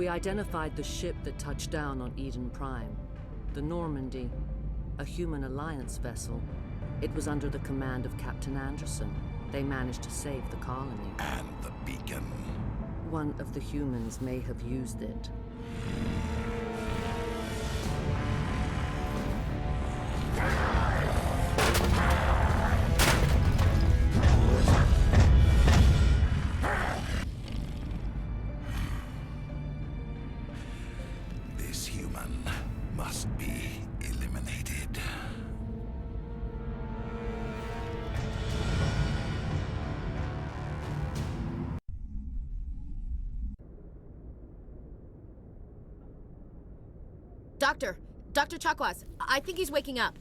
We identified the ship that touched down on Eden Prime. The Normandy, a human alliance vessel. It was under the command of Captain Anderson. They managed to save the colony. And the beacon. One of the humans may have used it. This human must be eliminated. Dr. Chakwas, I think he's waking up.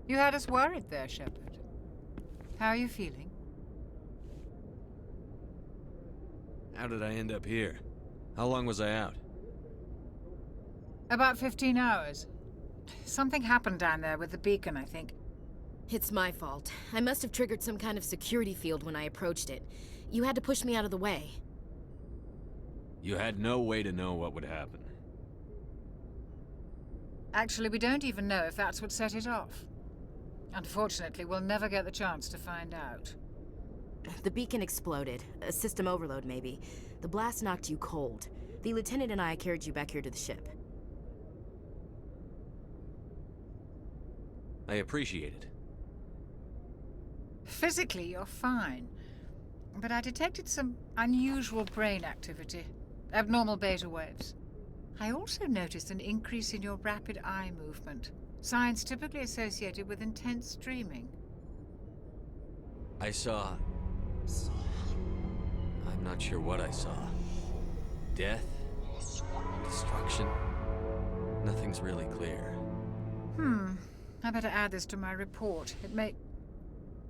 You had us worried there, Shepard. How are you feeling? How did I end up here? How long was I out? About 15 hours. Something happened down there with the beacon, I think. It's my fault. I must have triggered some kind of security field when I approached it. You had to push me out of the way. You had no way to know what would happen. Actually, we don't even know if that's what set it off. Unfortunately, we'll never get the chance to find out. The beacon exploded. A system overload, maybe. The blast knocked you cold. The lieutenant and I carried you back here to the ship. I appreciate it. Physically, you're fine. But I detected some unusual brain activity. Abnormal beta waves. I also noticed an increase in your rapid eye movement. Signs typically associated with intense dreaming. I saw... I'm not sure what I saw. Death? Destruction? Nothing's really clear. I better add this to my report. It may...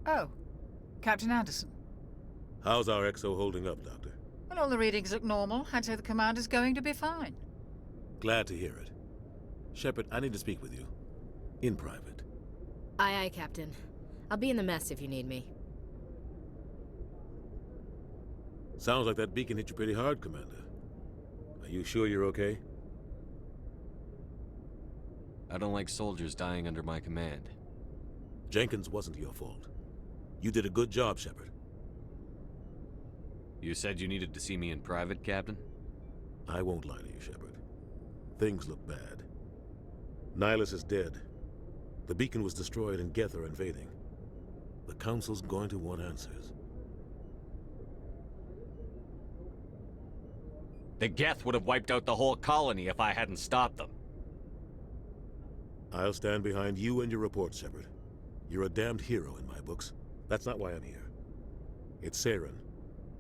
Oh, Captain Anderson. How's our XO holding up, Doctor? Well, all the readings look normal. I'd say the commander's going to be fine. Glad to hear it. Shepard, I need to speak with you. In private. Aye, aye, Captain. I'll be in the mess if you need me. Sounds like that beacon hit you pretty hard, Commander. Are you sure you're okay? I don't like soldiers dying under my command. Jenkins wasn't your fault. You did a good job, Shepard. You said you needed to see me in private, Captain? I won't lie to you, Shepard. Things look bad. Nihilus is dead. The beacon was destroyed and Geth are invading. The Council's going to want answers. The Geth would have wiped out the whole colony if I hadn't stopped them. I'll stand behind you and your report, Shepard. You're a damned hero in my books. That's not why I'm here. It's Saren,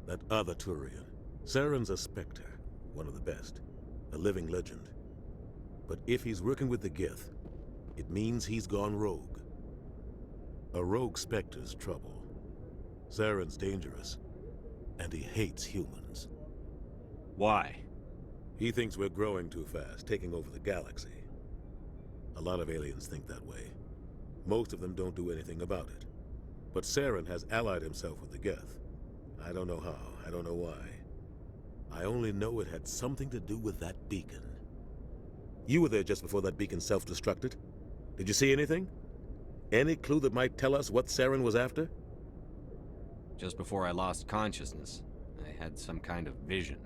that other Turian. Saren's a Spectre, one of the best, a living legend. But if he's working with the Geth, it means he's gone rogue. A rogue Spectre's trouble. Saren's dangerous, and he hates humans. Why? He thinks we're growing too fast, taking over the galaxy. A lot of aliens think that way. Most of them don't do anything about it. But Saren has allied himself with the Geth. I don't know how, I don't know why. I only know it had something to do with that beacon. You were there just before that beacon self-destructed. Did you see anything? Any clue that might tell us what Saren was after? Just before I lost consciousness, I had some kind of vision.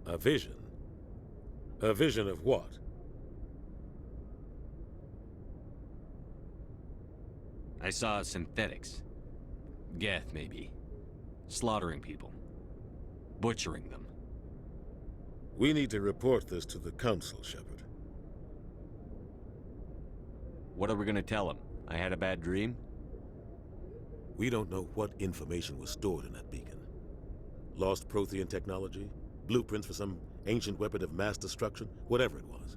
A vision? A vision of what? I saw synthetics. Geth, maybe. Slaughtering people. Butchering them. We need to report this to the Council, Shepard. What are we gonna tell them? I had a bad dream? We don't know what information was stored in that beacon. Lost Prothean technology? Blueprints for some ancient weapon of mass destruction? Whatever it was.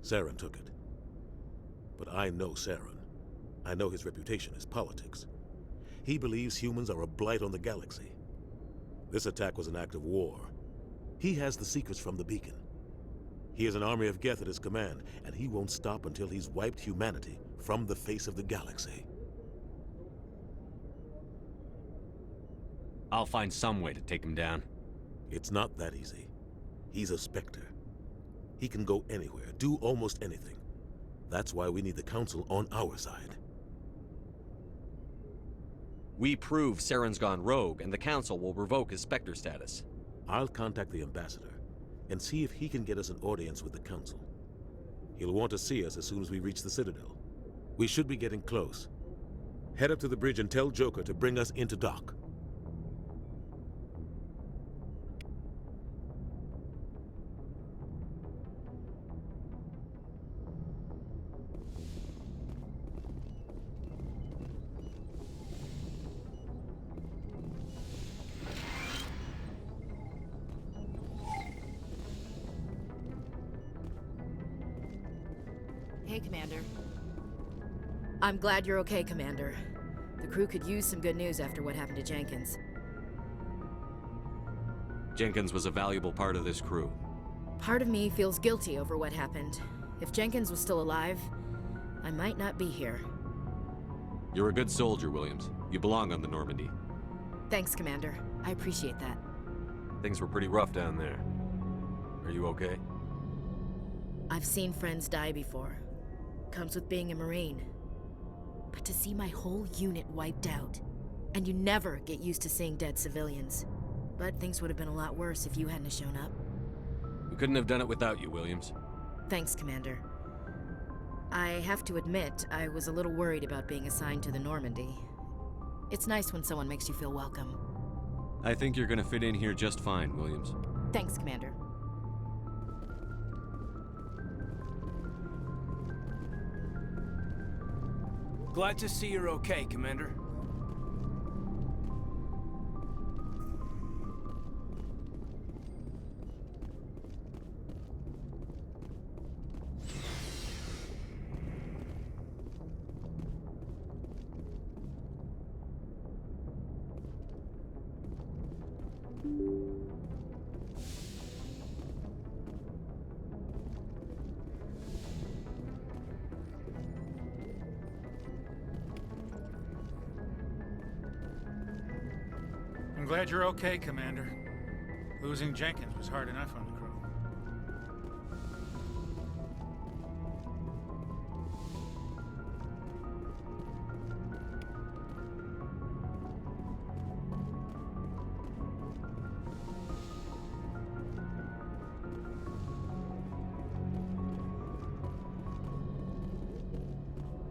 Saren took it. But I know Saren. I know his reputation is politics. He believes humans are a blight on the galaxy. This attack was an act of war. He has the secrets from the beacon. He has an army of Geth at his command, and he won't stop until he's wiped humanity from the face of the galaxy. I'll find some way to take him down. It's not that easy. He's a Spectre. He can go anywhere, do almost anything. That's why we need the Council on our side. We prove Saren's gone rogue, and the Council will revoke his Spectre status. I'll contact the Ambassador and see if he can get us an audience with the Council. He'll want to see us as soon as we reach the Citadel. We should be getting close. Head up to the bridge and tell Joker to bring us into dock. Hey, Commander. I'm glad you're okay, Commander. The crew could use some good news after what happened to Jenkins. Jenkins was a valuable part of this crew. Part of me feels guilty over what happened. If Jenkins was still alive, I might not be here. You're a good soldier, Williams. You belong on the Normandy. Thanks, Commander. I appreciate that. Things were pretty rough down there. Are you okay? I've seen friends die before. Comes with being a Marine. But to see my whole unit wiped out, and you never get used to seeing dead civilians. But things would have been a lot worse if you hadn't shown up. We couldn't have done it without you, Williams. Thanks, Commander. I have to admit, I was a little worried about being assigned to the Normandy. It's nice when someone makes you feel welcome. I think you're gonna fit in here just fine, Williams. Thanks, Commander. Glad to see you're okay, Commander. I'm glad you're okay, Commander. Losing Jenkins was hard enough on the crew.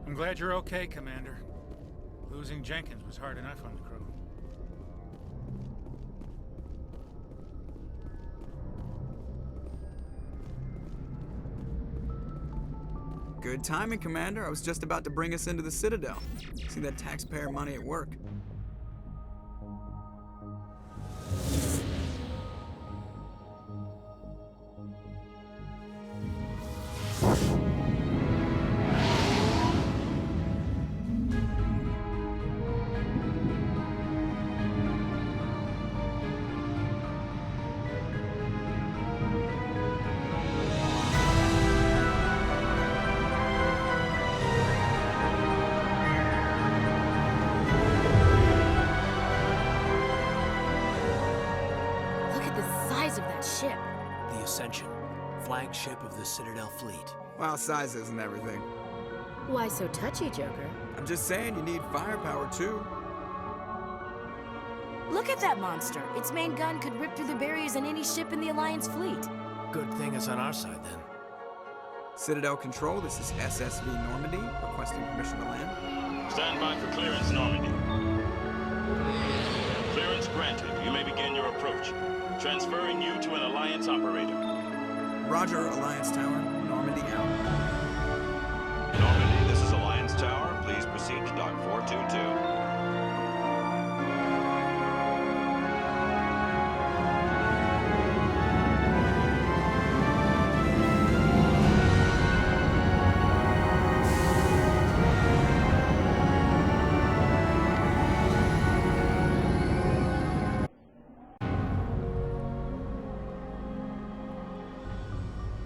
I'm glad you're okay, Commander. Losing Jenkins was hard enough on the crew. Good timing, Commander. I was just about to bring us into the Citadel. See that taxpayer money at work. Flagship of the Citadel fleet. Well, size isn't everything. Why so touchy, Joker? I'm just saying you need firepower, too. Look at that monster! Its main gun could rip through the barriers in any ship in the Alliance fleet. Good thing it's on our side, then. Citadel Control, this is SSV Normandy, requesting permission to land. Stand by for clearance, Normandy. Clearance granted. You may begin your approach. Transferring you to an Alliance operator. Roger, Alliance Tower. Normandy out. Normandy, this is Alliance Tower. Please proceed to Dock 422.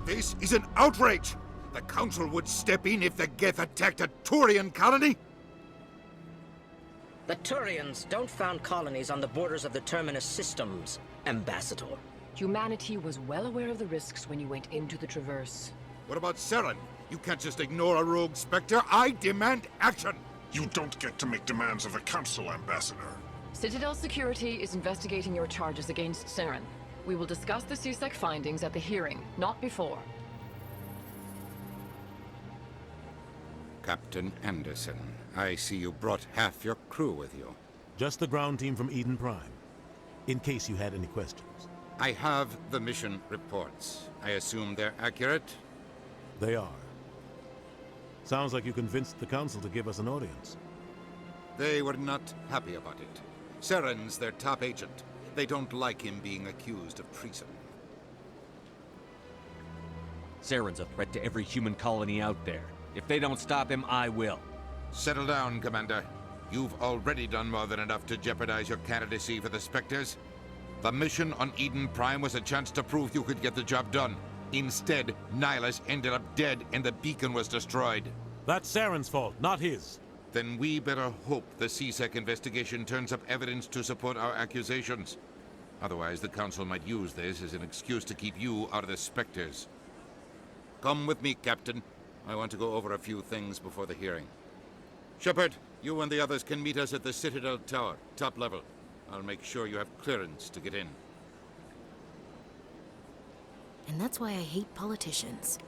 This is an outrage! The Council would step in if the Geth attacked a Turian colony? The Turians don't found colonies on the borders of the Terminus systems, Ambassador. Humanity was well aware of the risks when you went into the Traverse. What about Saren? You can't just ignore a rogue Spectre. I demand action! You don't get to make demands of the Council, Ambassador. Citadel Security is investigating your charges against Saren. We will discuss the CSEC findings at the hearing, not before. Captain Anderson, I see you brought half your crew with you. Just the ground team from Eden Prime, in case you had any questions. I have the mission reports. I assume they're accurate? They are. Sounds like you convinced the Council to give us an audience. They were not happy about it. Saren's their top agent. They don't like him being accused of treason. Saren's a threat to every human colony out there. If they don't stop him, I will. Settle down, Commander. You've already done more than enough to jeopardize your candidacy for the Spectres. The mission on Eden Prime was a chance to prove you could get the job done. Instead, Nihilus ended up dead and the beacon was destroyed. That's Saren's fault, not his. Then we better hope the CSEC investigation turns up evidence to support our accusations. Otherwise, the Council might use this as an excuse to keep you out of the Spectres. Come with me, Captain. I want to go over a few things before the hearing. Shepard, you and the others can meet us at the Citadel Tower, top level. I'll make sure you have clearance to get in. And that's why I hate politicians.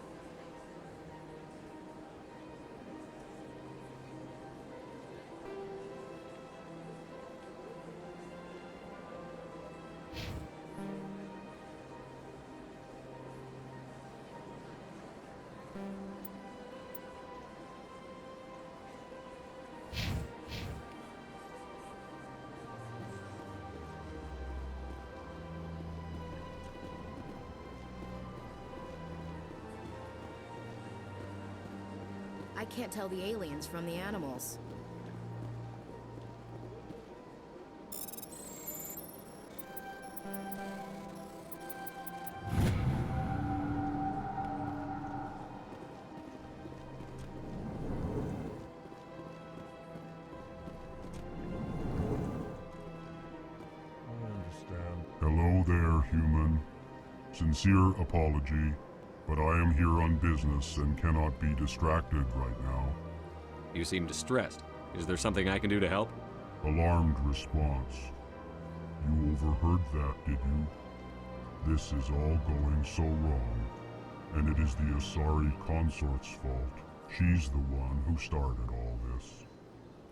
I can't tell the aliens from the animals. Hello there, human. Sincere apology, but I am here on business and cannot be distracted right now. You seem distressed. Is there something I can do to help? Alarmed response. You overheard that, did you? This is all going so wrong, and it is the Asari consort's fault. She's the one who started all this.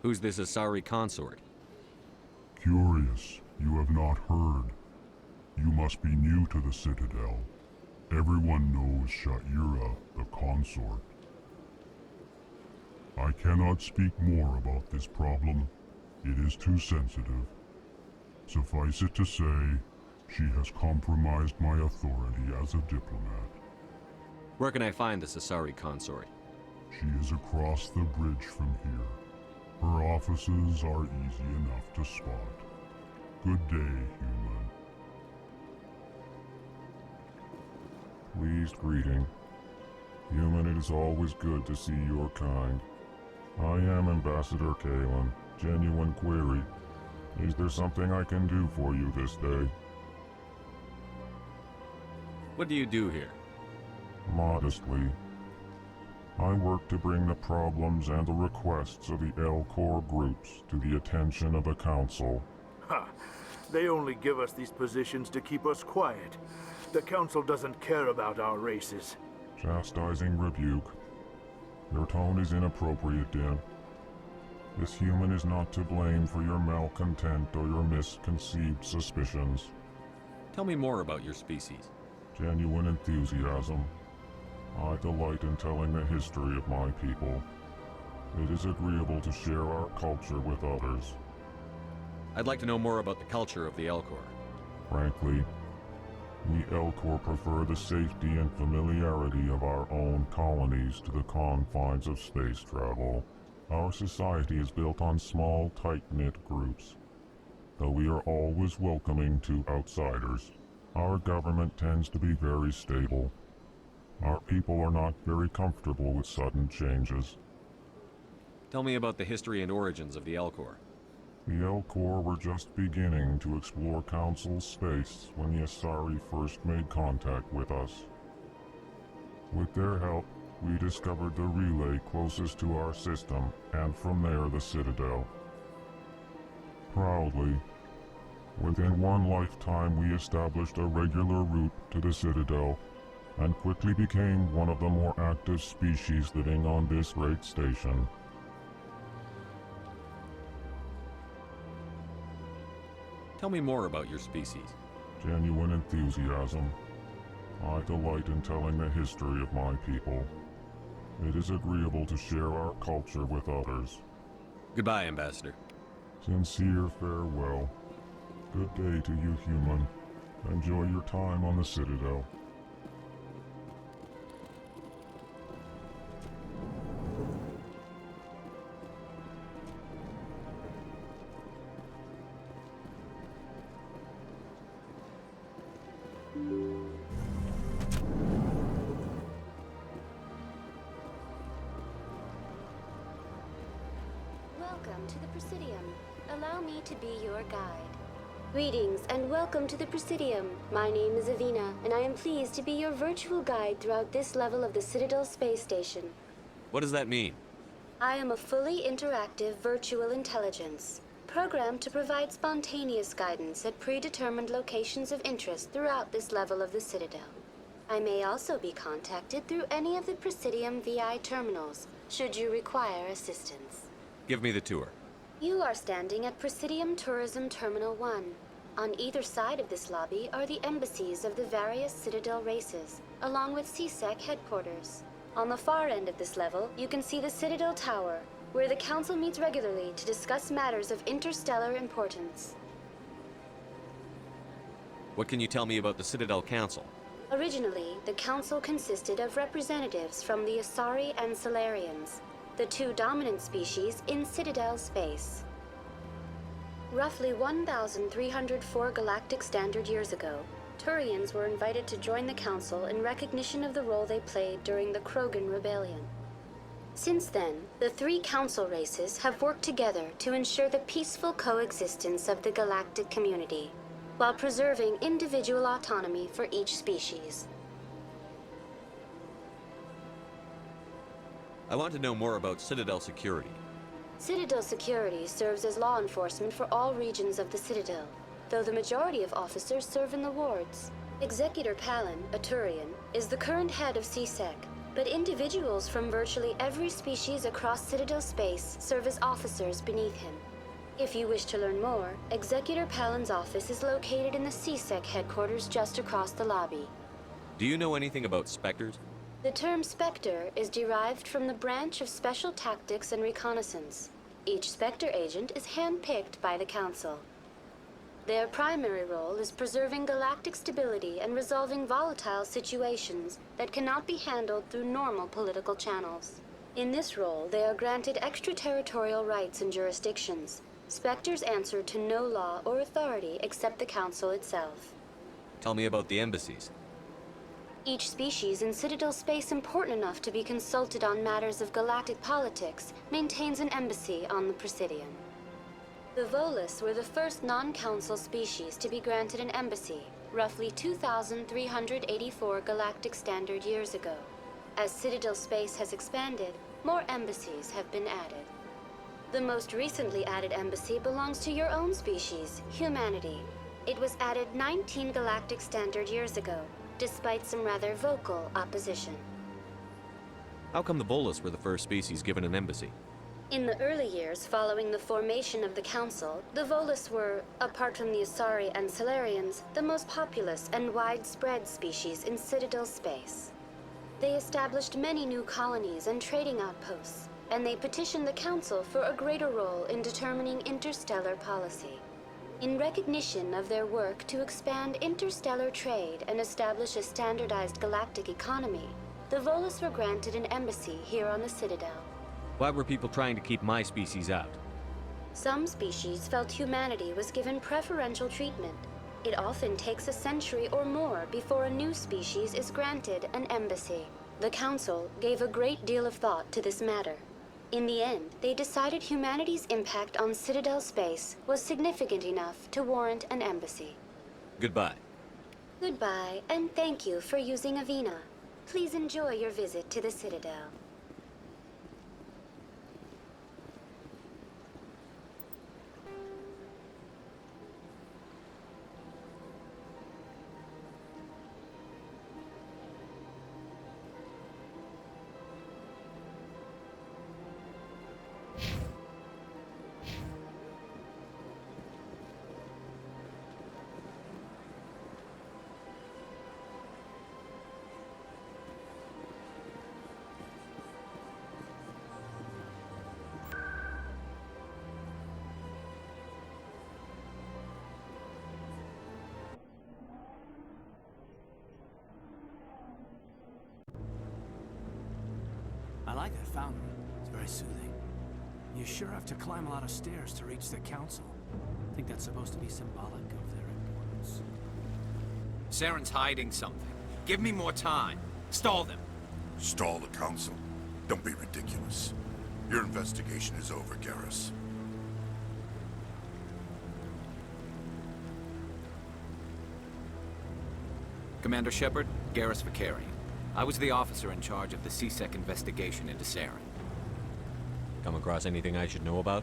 Who's this Asari consort? Curious, you have not heard. You must be new to the Citadel. Everyone knows Sha'ira, the consort. I cannot speak more about this problem. It is too sensitive. Suffice it to say, she has compromised my authority as a diplomat. Where can I find this Asari consort? She is across the bridge from here. Her offices are easy enough to spot. Good day, human. Pleased greeting. Human, it is always good to see your kind. I am Ambassador Kalen. Genuine query. Is there something I can do for you this day? What do you do here? Modestly. I work to bring the problems and the requests of the L-Corps groups to the attention of the Council. Ha! They only give us these positions to keep us quiet. The Council doesn't care about our races. Chastising rebuke. Your tone is inappropriate, Din. This human is not to blame for your malcontent or your misconceived suspicions. Tell me more about your species. Genuine enthusiasm. I delight in telling the history of my people. It is agreeable to share our culture with others. I'd like to know more about the culture of the L-Corps. Frankly, we L-Corps prefer the safety and familiarity of our own colonies to the confines of space travel. Our society is built on small, tight-knit groups. Though we are always welcoming to outsiders, our government tends to be very stable. Our people are not very comfortable with sudden changes. Tell me about the history and origins of the Elcor. The Elcor were just beginning to explore Council space when the Asari first made contact with us. With their help, we discovered the relay closest to our system, and from there the Citadel. Proudly, within one lifetime we established a regular route to the Citadel, and quickly became one of the more active species living on this great station. Tell me more about your species. Genuine enthusiasm. I delight in telling the history of my people. It is agreeable to share our culture with others. Goodbye, Ambassador. Sincere farewell. Good day to you, human. Enjoy your time on the Citadel. Welcome to the Presidium. Allow me to be your guide. Greetings and welcome to the Presidium. My name is Avina, and I am pleased to be your virtual guide throughout this level of the Citadel space station. What does that mean? I am a fully interactive virtual intelligence, programmed to provide spontaneous guidance at predetermined locations of interest throughout this level of the Citadel. I may also be contacted through any of the Presidium VI terminals, should you require assistance. Give me the tour. You are standing at Presidium Tourism Terminal 1. On either side of this lobby are the embassies of the various Citadel races, along with CSEC headquarters. On the far end of this level, you can see the Citadel Tower, where the Council meets regularly to discuss matters of interstellar importance. What can you tell me about the Citadel Council? Originally, the Council consisted of representatives from the Asari and Solarians, the two dominant species in Citadel space. Roughly 1,304 galactic standard years ago, Turians were invited to join the Council in recognition of the role they played during the Krogan Rebellion. Since then, the three Council races have worked together to ensure the peaceful coexistence of the galactic community, while preserving individual autonomy for each species. I want to know more about Citadel security. Citadel security serves as law enforcement for all regions of the Citadel, though the majority of officers serve in the wards. Executor Palin, a Turian, is the current head of CSEC, but individuals from virtually every species across Citadel space serve as officers beneath him. If you wish to learn more, Executor Palin's office is located in the CSEC headquarters just across the lobby. Do you know anything about Spectres? The term Spectre is derived from the branch of Special Tactics and Reconnaissance. Each Spectre agent is handpicked by the Council. Their primary role is preserving galactic stability and resolving volatile situations that cannot be handled through normal political channels. In this role, they are granted extraterritorial rights and jurisdictions. Spectres answer to no law or authority except the Council itself. Tell me about the embassies. Each species in Citadel space important enough to be consulted on matters of galactic politics maintains an embassy on the Presidium. The Volus were the first non-Council species to be granted an embassy, roughly 2,384 galactic standard years ago. As Citadel space has expanded, more embassies have been added. The most recently added embassy belongs to your own species, humanity. It was added 19 galactic standard years ago, despite some rather vocal opposition. How come the Volus were the first species given an embassy? In the early years following the formation of the Council, the Volus were, apart from the Asari and Solarians, the most populous and widespread species in Citadel space. They established many new colonies and trading outposts, and they petitioned the Council for a greater role in determining interstellar policy. In recognition of their work to expand interstellar trade and establish a standardized galactic economy, the Volus were granted an embassy here on the Citadel. Why were people trying to keep my species out? Some species felt humanity was given preferential treatment. It often takes a century or more before a new species is granted an embassy. The Council gave a great deal of thought to this matter. In the end, they decided humanity's impact on Citadel space was significant enough to warrant an embassy. Goodbye. Goodbye, and thank you for using Avina. Please enjoy your visit to the Citadel. I like that fountain. It's very soothing. You sure have to climb a lot of stairs to reach the council. I think that's supposed to be symbolic of their importance. Saren's hiding something. Give me more time. Stall them. Stall the council? Don't be ridiculous. Your investigation is over, Garrus. Commander Shepard, Garrus Vicarian. I was the officer in charge of the CSEC investigation into Saren. Come across anything I should know about?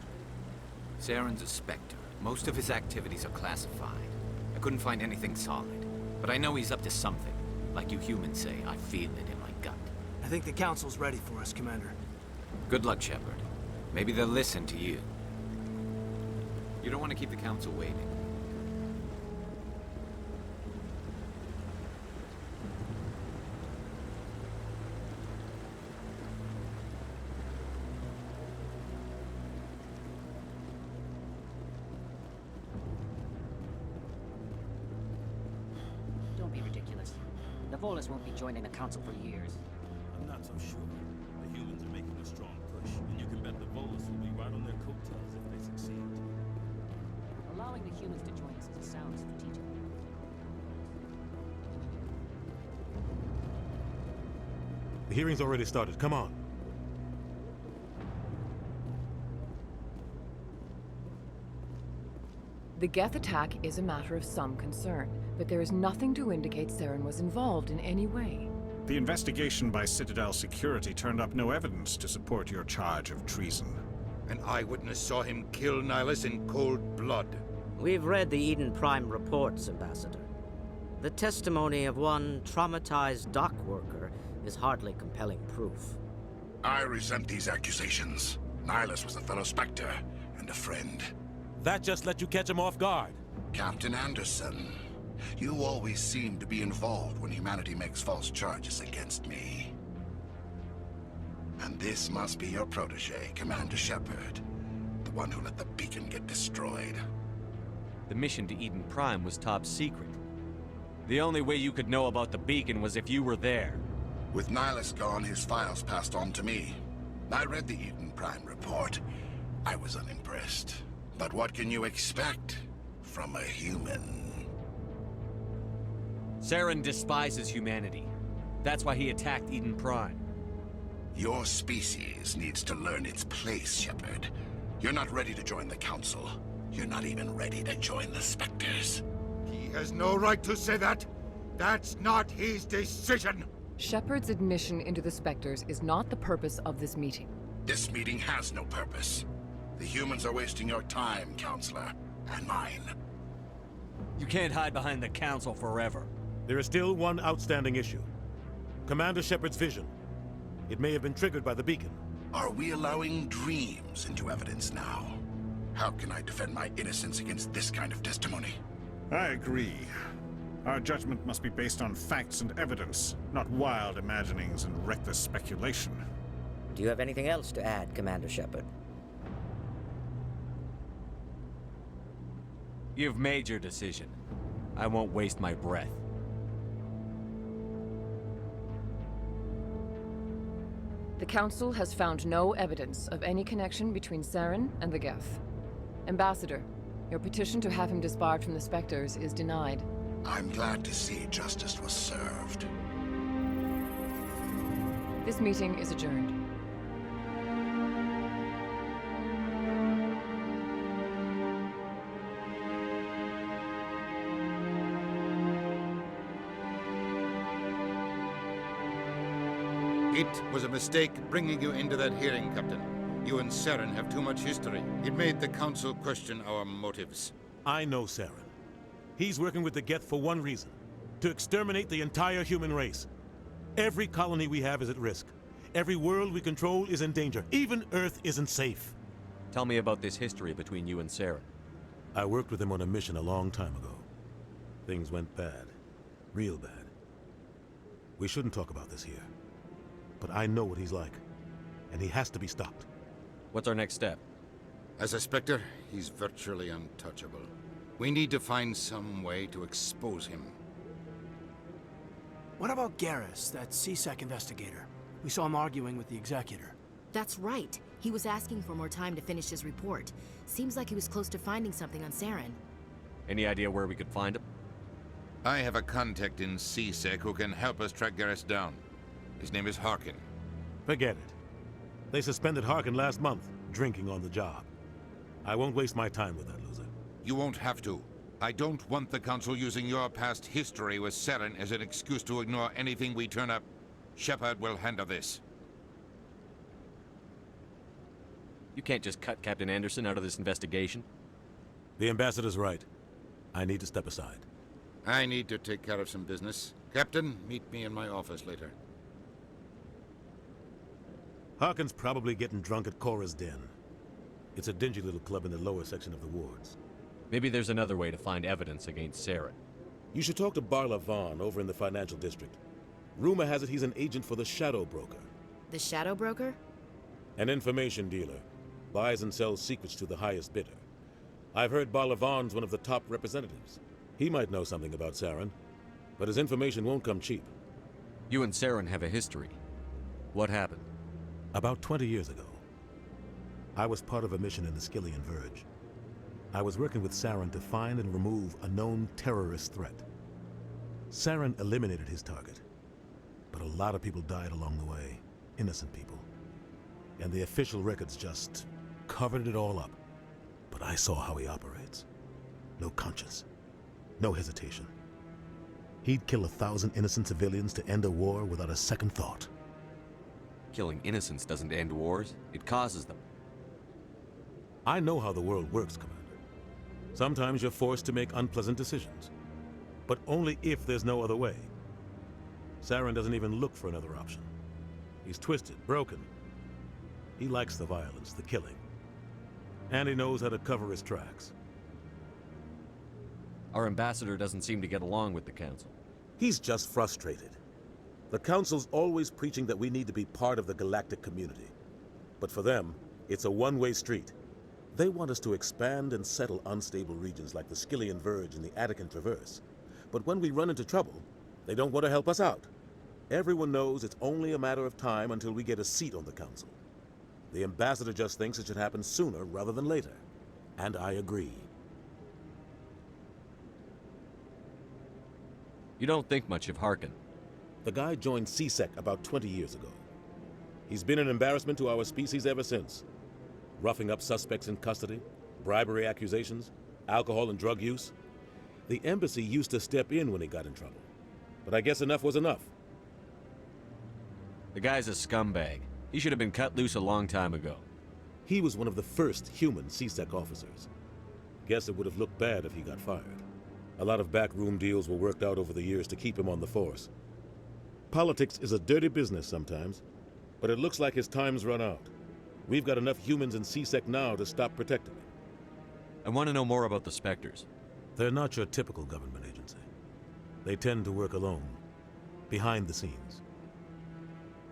Saren's a Spectre. Most of his activities are classified. I couldn't find anything solid. But I know he's up to something. Like you humans say, I feel it in my gut. I think the council's ready for us, Commander. Good luck, Shepard. Maybe they'll listen to you. You don't want to keep the council waiting. Don't be ridiculous. The Volus won't be joining the council for years. I'm not so sure. The humans are making a strong push, and you can bet the Volus will be right on their coattails if they succeed. Allowing the humans to join us is a sound strategic. The hearing's already started. Come on. The Geth attack is a matter of some concern, but there is nothing to indicate Saren was involved in any way. The investigation by Citadel Security turned up no evidence to support your charge of treason. An eyewitness saw him kill Nihilus in cold blood. We've read the Eden Prime reports, Ambassador. The testimony of one traumatized dock worker is hardly compelling proof. I resent these accusations. Nihilus was a fellow Spectre and a friend. That just let you catch him off guard. Captain Anderson, you always seem to be involved when humanity makes false charges against me. And this must be your protege, Commander Shepard. The one who let the beacon get destroyed. The mission to Eden Prime was top secret. The only way you could know about the beacon was if you were there. With Nihilus gone, his files passed on to me. I read the Eden Prime report. I was unimpressed. But what can you expect from a human? Saren despises humanity. That's why he attacked Eden Prime. Your species needs to learn its place, Shepard. You're not ready to join the Council. You're not even ready to join the Spectres. He has no right to say that. That's not his decision. Shepard's admission into the Spectres is not the purpose of this meeting. This meeting has no purpose. The humans are wasting your time, Counselor, and mine. You can't hide behind the Council forever. There is still one outstanding issue. Commander Shepard's vision. It may have been triggered by the beacon. Are we allowing dreams into evidence now? How can I defend my innocence against this kind of testimony? I agree. Our judgment must be based on facts and evidence, not wild imaginings and reckless speculation. Do you have anything else to add, Commander Shepard? You've made your decision. I won't waste my breath. The Council has found no evidence of any connection between Saren and the Geth. Ambassador, Your petition to have him disbarred from the Spectres is denied. I'm glad to see justice was served. This meeting is adjourned. It was a mistake bringing you into that hearing, Captain. You and Saren have too much history. It made the Council question our motives. I know Saren. He's working with the Geth for one reason. To exterminate the entire human race. Every colony we have is at risk. Every world we control is in danger. Even Earth isn't safe. Tell me about this history between you and Saren. I worked with him on a mission a long time ago. Things went bad. Real bad. We shouldn't talk about this here. But I know what he's like. And he has to be stopped. What's our next step? As a Spectre, he's virtually untouchable. We need to find some way to expose him. What about Garrus, that CSEC investigator? We saw him arguing with the Executor. That's right. He was asking for more time to finish his report. Seems like he was close to finding something on Saren. Any idea where we could find him? I have a contact in CSEC who can help us track Garrus down. His name is Harkin. Forget it. They suspended Harkin last month, drinking on the job. I won't waste my time with that loser. You won't have to. I don't want the Council using your past history with Saren as an excuse to ignore anything we turn up. Shepard will handle this. You can't just cut Captain Anderson out of this investigation. The Ambassador's right. I need to step aside. I need to take care of some business. Captain, meet me in my office later. Harkin's probably getting drunk at Cora's Den. It's a dingy little club in the lower section of the wards. Maybe there's another way to find evidence against Saren. You should talk to Barla Vaughn over in the financial district. Rumor has it he's an agent for the Shadow Broker. The Shadow Broker? An information dealer. Buys and sells secrets to the highest bidder. I've heard Barla Vaughn's one of the top representatives. He might know something about Saren, but his information won't come cheap. You and Saren have a history. What happened? About 20 years ago, I was part of a mission in the Skillian Verge. I was working with Saren to find and remove a known terrorist threat. Saren eliminated his target, but a lot of people died along the way, innocent people. And the official records just covered it all up. But I saw how he operates. No conscience, no hesitation. He'd kill 1,000 innocent civilians to end a war without a second thought. Killing innocents doesn't end wars, it causes them. I know how the world works, Commander. Sometimes you're forced to make unpleasant decisions, but only if there's no other way. Saren doesn't even look for another option. He's twisted, broken. He likes the violence, the killing. And he knows how to cover his tracks. Our ambassador doesn't seem to get along with the Council. He's just frustrated. The Council's always preaching that we need to be part of the galactic community. But for them, it's a one-way street. They want us to expand and settle unstable regions like the Skillian Verge and the Attican Traverse. But when we run into trouble, they don't want to help us out. Everyone knows it's only a matter of time until we get a seat on the Council. The ambassador just thinks it should happen sooner rather than later. And I agree. You don't think much of Harkin. The guy joined CSEC about 20 years ago. He's been an embarrassment to our species ever since. Roughing up suspects in custody, bribery accusations, alcohol and drug use. The embassy used to step in when he got in trouble. But I guess enough was enough. The guy's a scumbag. He should have been cut loose a long time ago. He was one of the first human CSEC officers. Guess it would have looked bad if he got fired. A lot of backroom deals were worked out over the years to keep him on the force. Politics is a dirty business sometimes, but it looks like his time's run out. We've got enough humans in CSEC now to stop protecting him. I want to know more about the Spectres. They're not your typical government agency. They tend to work alone, behind the scenes.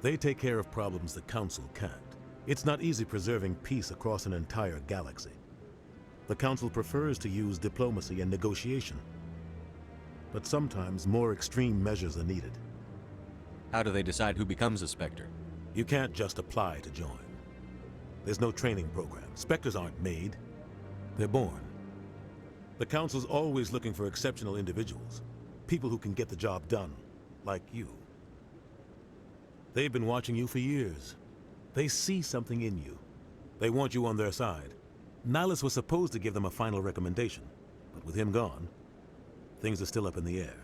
They take care of problems the Council can't. It's not easy preserving peace across an entire galaxy. The Council prefers to use diplomacy and negotiation. But sometimes more extreme measures are needed. How do they decide who becomes a Spectre? You can't just apply to join. There's no training program. Spectres aren't made. They're born. The Council's always looking for exceptional individuals. People who can get the job done, like you. They've been watching you for years. They see something in you. They want you on their side. Nihilus was supposed to give them a final recommendation, but with him gone, things are still up in the air.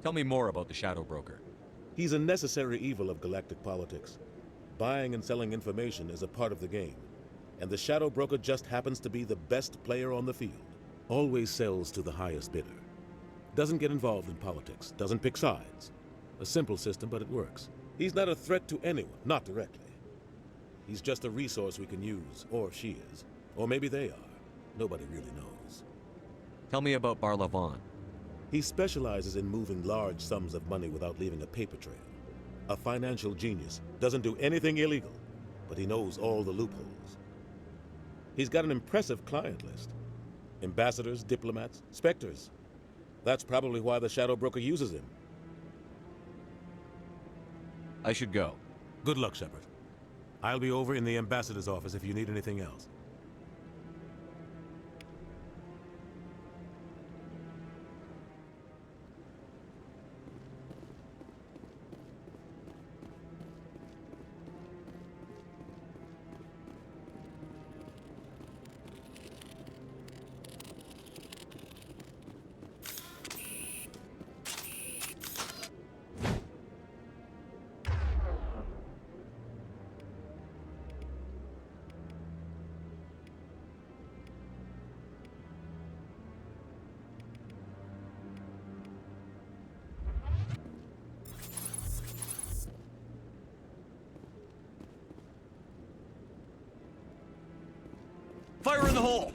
Tell me more about the Shadow Broker. He's a necessary evil of galactic politics. Buying and selling information is a part of the game, and the Shadow Broker just happens to be the best player on the field. Always sells to the highest bidder. Doesn't get involved in politics, doesn't pick sides. A simple system, but it works. He's not a threat to anyone, not directly. He's just a resource we can use, or she is. Or maybe they are. Nobody really knows. Tell me about Barla Vaughn. He specializes in moving large sums of money without leaving a paper trail. A financial genius, doesn't do anything illegal, but he knows all the loopholes. He's got an impressive client list. Ambassadors, diplomats, specters. That's probably why the Shadow Broker uses him. I should go. Good luck, Shepard. I'll be over in the ambassador's office if you need anything else. Fire in the hole!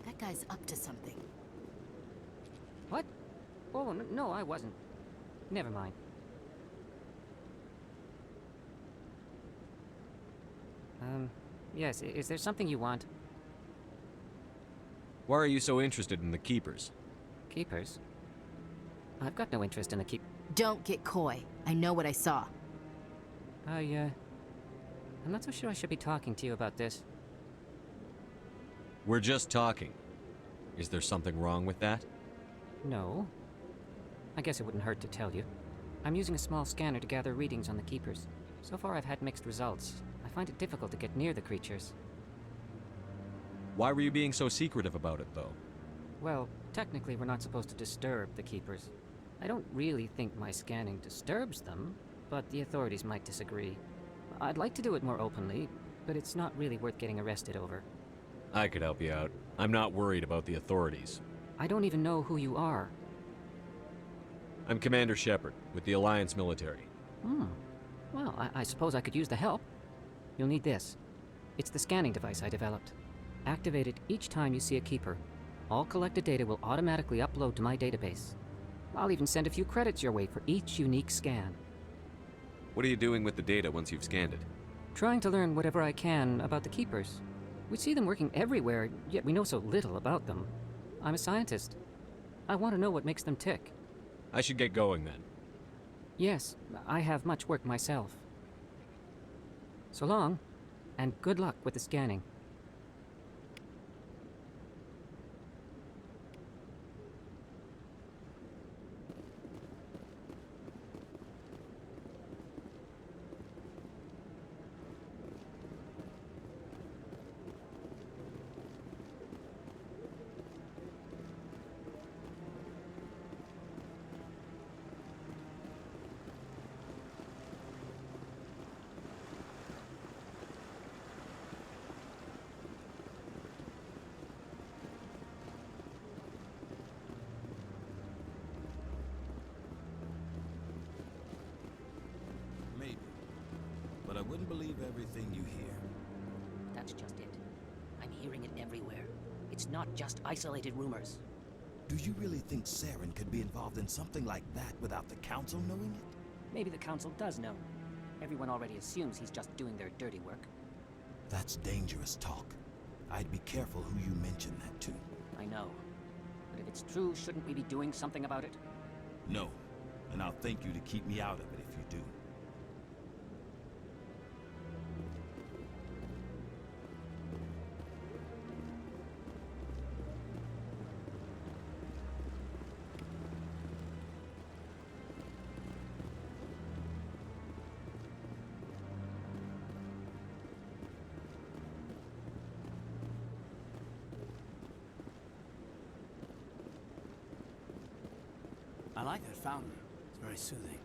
That guy's up to something. What? Oh, no, I wasn't. Never mind. Yes, is there something you want? Why are you so interested in the Keepers? Keepers? I've got no interest in the keep... Don't get coy. I know what I saw. I'm not so sure I should be talking to you about this. We're just talking. Is there something wrong with that? No. I guess it wouldn't hurt to tell you. I'm using a small scanner to gather readings on the Keepers. So far I've had mixed results. I find it difficult to get near the creatures. Why were you being so secretive about it, though? Well, technically we're not supposed to disturb the Keepers. I don't really think my scanning disturbs them, but the authorities might disagree. I'd like to do it more openly, but it's not really worth getting arrested over. I could help you out. I'm not worried about the authorities. I don't even know who you are. I'm Commander Shepard, with the Alliance military. Well, I suppose I could use the help. You'll need this. It's the scanning device I developed. Activate it each time you see a Keeper. All collected data will automatically upload to my database. I'll even send a few credits your way for each unique scan. What are you doing with the data once you've scanned it? Trying to learn whatever I can about the Keepers. We see them working everywhere, yet we know so little about them. I'm a scientist. I want to know what makes them tick. I should get going then. Yes, I have much work myself. So long, and good luck with the scanning. everything you hear. That's just it. I'm hearing it everywhere. It's not just isolated rumors. Do you really think Saren could be involved in something like that without the Council knowing it? Maybe the Council does know. Everyone already assumes he's just doing their dirty work. That's dangerous talk. I'd be careful who you mention that to. I know. But if it's true, shouldn't we be doing something about it? No. And I'll thank you to keep me out of it if you do. I like that fountain. It's very soothing.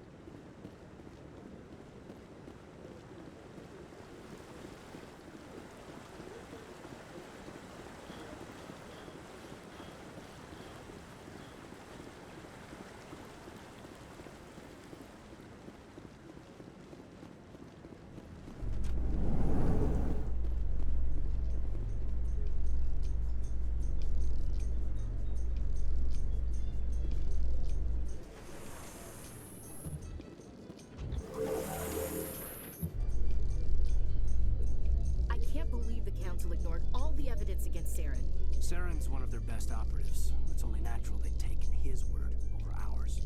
Ignored all the evidence against Saren. Saren's one of their best operatives. It's only natural they'd take his word over ours.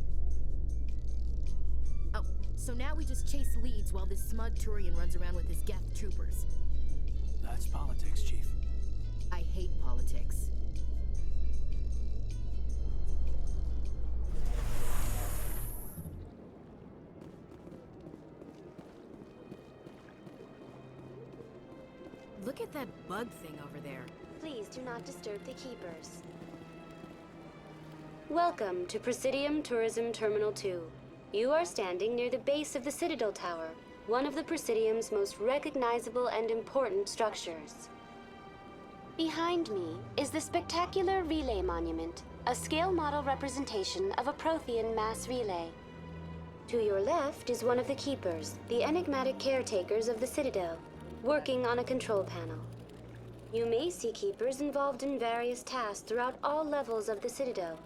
Oh, so now we just chase leads while this smug Turian runs around with his Geth troopers. That's politics, Chief. I hate politics. Look at that bug thing over there. Please do not disturb the keepers. Welcome to Presidium Tourism Terminal 2. You are standing near the base of the Citadel Tower, one of the Presidium's most recognizable and important structures. Behind me is the spectacular Relay Monument, a scale model representation of a Prothean mass relay. To your left is one of the keepers, the enigmatic caretakers of the Citadel, working on a control panel. You may see keepers involved in various tasks throughout all levels of the Citadel.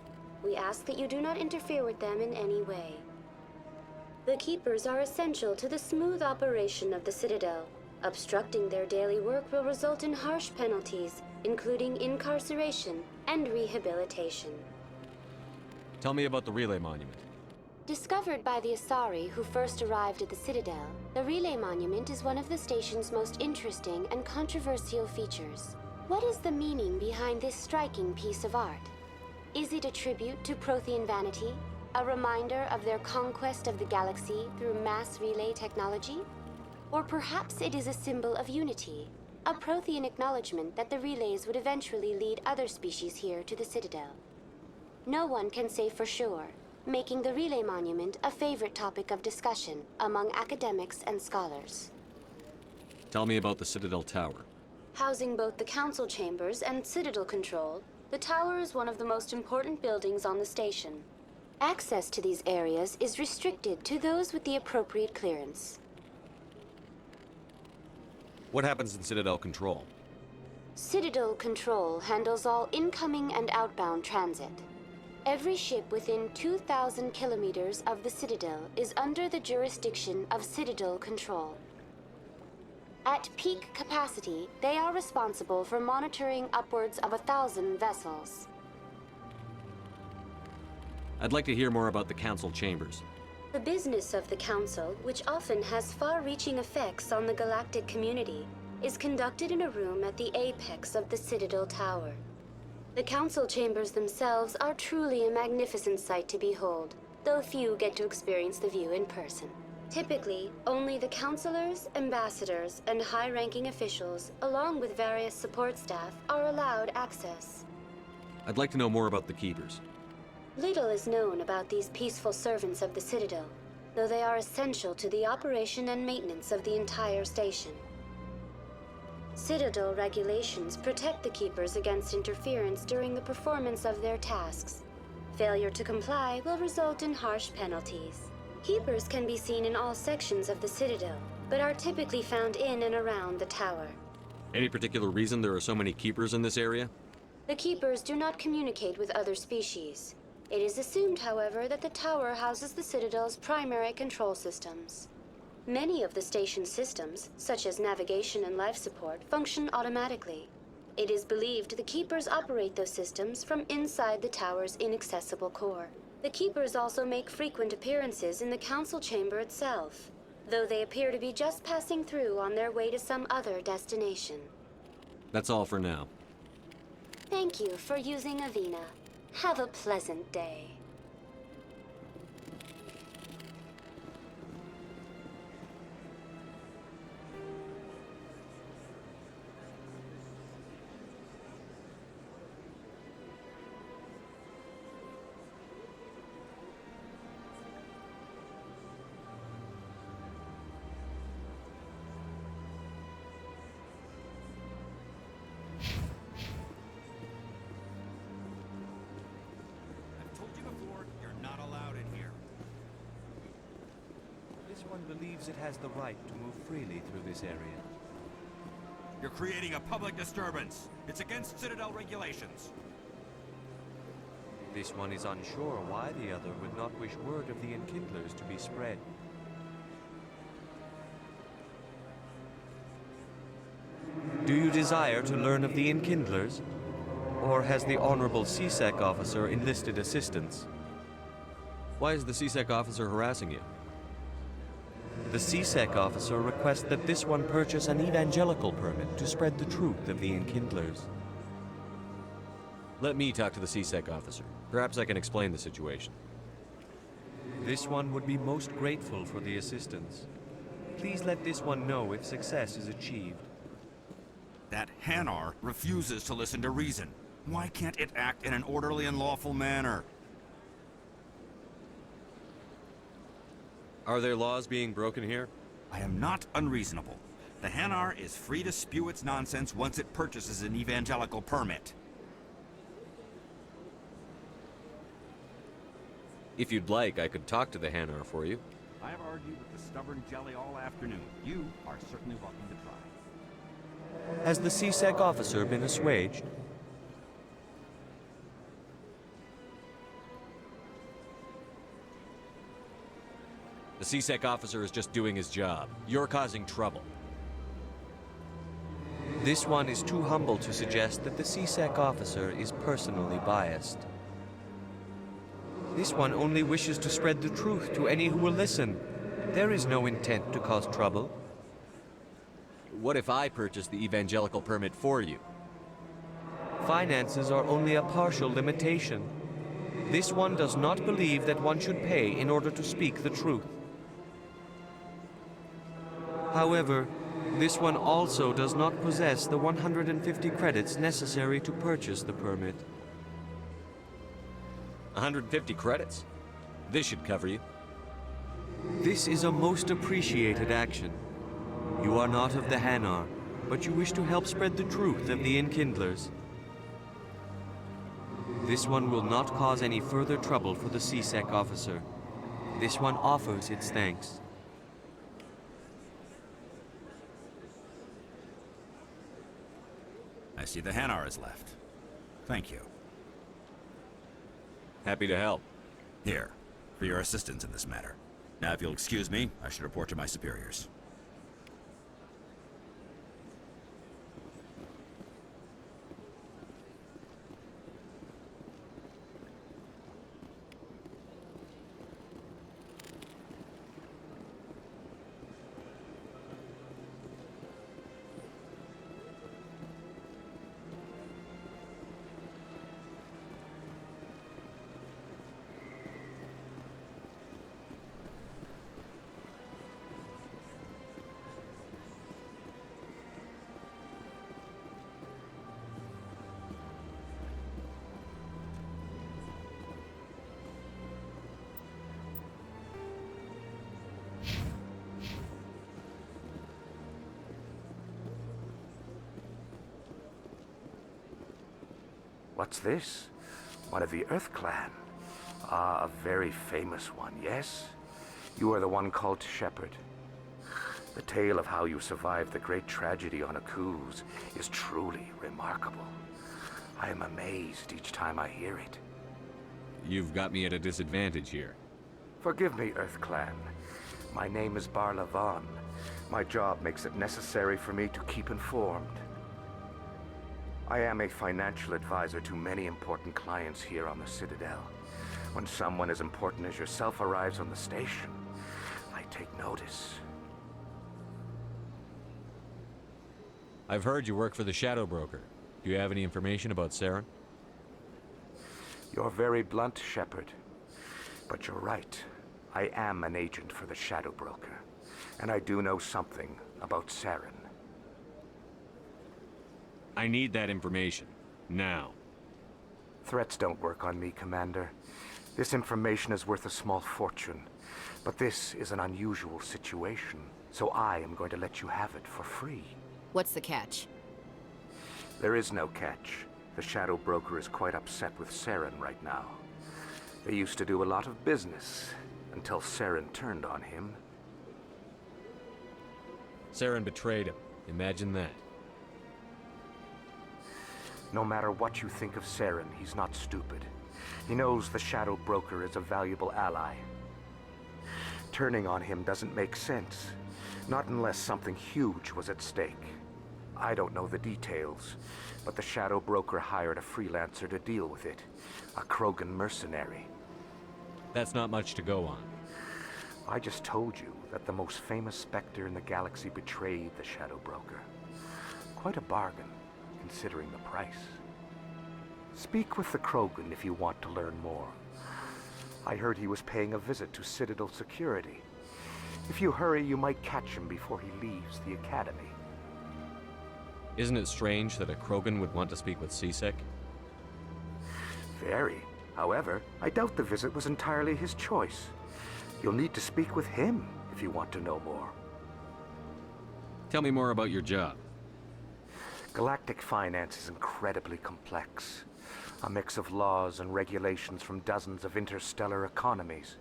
We ask that you do not interfere with them in any way. The keepers are essential to the smooth operation of the Citadel. Obstructing their daily work will result in harsh penalties, including incarceration and rehabilitation. Tell me about the Relay Monument. Discovered by the Asari who first arrived at the Citadel, the Relay Monument is one of the station's most interesting and controversial features. What is the meaning behind this striking piece of art? Is it a tribute to Prothean vanity? A reminder of their conquest of the galaxy through mass relay technology? Or perhaps it is a symbol of unity, a Prothean acknowledgement that the relays would eventually lead other species here to the Citadel. No one can say for sure, making the Relay Monument a favorite topic of discussion among academics and scholars. Tell me about the Citadel Tower. Housing both the Council Chambers and Citadel Control, the tower is one of the most important buildings on the station. Access to these areas is restricted to those with the appropriate clearance. What happens in Citadel Control? Citadel Control handles all incoming and outbound transit. Every ship within 2,000 kilometers of the Citadel is under the jurisdiction of Citadel Control. At peak capacity, they are responsible for monitoring upwards of 1,000 vessels. I'd like to hear more about the Council Chambers. The business of the Council, which often has far-reaching effects on the galactic community, is conducted in a room at the apex of the Citadel Tower. The Council Chambers themselves are truly a magnificent sight to behold, though few get to experience the view in person. Typically, only the councilors, ambassadors, and high-ranking officials, along with various support staff, are allowed access. I'd like to know more about the Keepers. Little is known about these peaceful servants of the Citadel, though they are essential to the operation and maintenance of the entire station. Citadel regulations protect the Keepers against interference during the performance of their tasks. Failure to comply will result in harsh penalties. Keepers can be seen in all sections of the Citadel, but are typically found in and around the tower. Any particular reason there are so many keepers in this area? The keepers do not communicate with other species. It is assumed, however, that the tower houses the Citadel's primary control systems. Many of the station's systems, such as navigation and life support, function automatically. It is believed the keepers operate those systems from inside the tower's inaccessible core. The keepers also make frequent appearances in the council chamber itself, though they appear to be just passing through on their way to some other destination. That's all for now. Thank you for using Avina. Have a pleasant day. Believes it has the right to move freely through this area. You're creating a public disturbance. It's against Citadel regulations. This one is unsure why the other would not wish word of the Enkindlers to be spread. Do you desire to learn of the Enkindlers? Or has the Honorable CSEC officer enlisted assistance? Why is the CSEC officer harassing you? The CSEC officer requests that this one purchase an evangelical permit to spread the truth of the Enkindlers. Let me talk to the CSEC officer. Perhaps I can explain the situation. This one would be most grateful for the assistance. Please let this one know if success is achieved. That Hanar refuses to listen to reason. Why can't it act in an orderly and lawful manner? Are there laws being broken here? I am not unreasonable. The Hanar is free to spew its nonsense once it purchases an evangelical permit. If you'd like, I could talk to the Hanar for you. I have argued with the stubborn jelly all afternoon. You are certainly welcome to try. Has the CSEC officer been assuaged? The CSEC officer is just doing his job. You're causing trouble. This one is too humble to suggest that the CSEC officer is personally biased. This one only wishes to spread the truth to any who will listen. There is no intent to cause trouble. What if I purchase the evangelical permit for you? Finances are only a partial limitation. This one does not believe that one should pay in order to speak the truth. However, this one also does not possess the 150 credits necessary to purchase the permit. 150 credits? This should cover you. This is a most appreciated action. You are not of the Hanar, but you wish to help spread the truth of the Enkindlers. This one will not cause any further trouble for the CSEC officer. This one offers its thanks. I see the Hanar is left. Thank you. Happy to help. Here, for your assistance in this matter. Now, if you'll excuse me, I should report to my superiors. What's this? One of the Earth Clan. Ah, a very famous one, yes? You are the one called Shepherd. The tale of how you survived the great tragedy on Akuz is truly remarkable. I am amazed each time I hear it. You've got me at a disadvantage here. Forgive me, Earth Clan. My name is Barla Vaughn. My job makes it necessary for me to keep informed. I am a financial advisor to many important clients here on the Citadel. When someone as important as yourself arrives on the station, I take notice. I've heard you work for the Shadow Broker. Do you have any information about Saren? You're very blunt, Shepard. But you're right. I am an agent for the Shadow Broker. And I do know something about Saren. I need that information. Now. Threats don't work on me, Commander. This information is worth a small fortune. But this is an unusual situation, so I am going to let you have it for free. What's the catch? There is no catch. The Shadow Broker is quite upset with Saren right now. They used to do a lot of business, until Saren turned on him. Saren betrayed him. Imagine that. No matter what you think of Saren, he's not stupid. He knows the Shadow Broker is a valuable ally. Turning on him doesn't make sense. Not unless something huge was at stake. I don't know the details, but the Shadow Broker hired a freelancer to deal with it. A Krogan mercenary. That's not much to go on. I just told you that the most famous Spectre in the galaxy betrayed the Shadow Broker. Quite a bargain, considering the price. Speak with the Krogan if you want to learn more. I heard he was paying a visit to Citadel security. If you hurry, you might catch him before he leaves the Academy. Isn't it strange that a Krogan would want to speak with C-Sec? Very. However, I doubt the visit was entirely his choice. You'll need to speak with him if you want to know more. Tell me more about your job. Galactic finance is incredibly complex. A mix of laws and regulations from dozens of interstellar economies.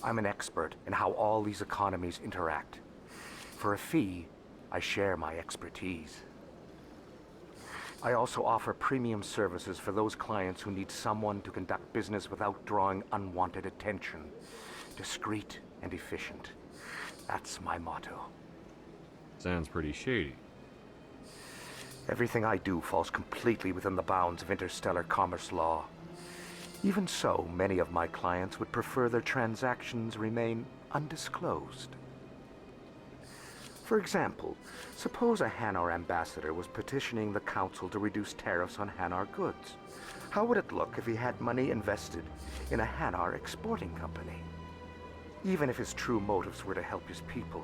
I'm an expert in how all these economies interact. For a fee, I share my expertise. I also offer premium services for those clients who need someone to conduct business without drawing unwanted attention. Discreet and efficient. That's my motto. Sounds pretty shady. Everything I do falls completely within the bounds of interstellar commerce law. Even so, many of my clients would prefer their transactions remain undisclosed. For example, suppose a Hanar ambassador was petitioning the Council to reduce tariffs on Hanar goods. How would it look if he had money invested in a Hanar exporting company? Even if his true motives were to help his people,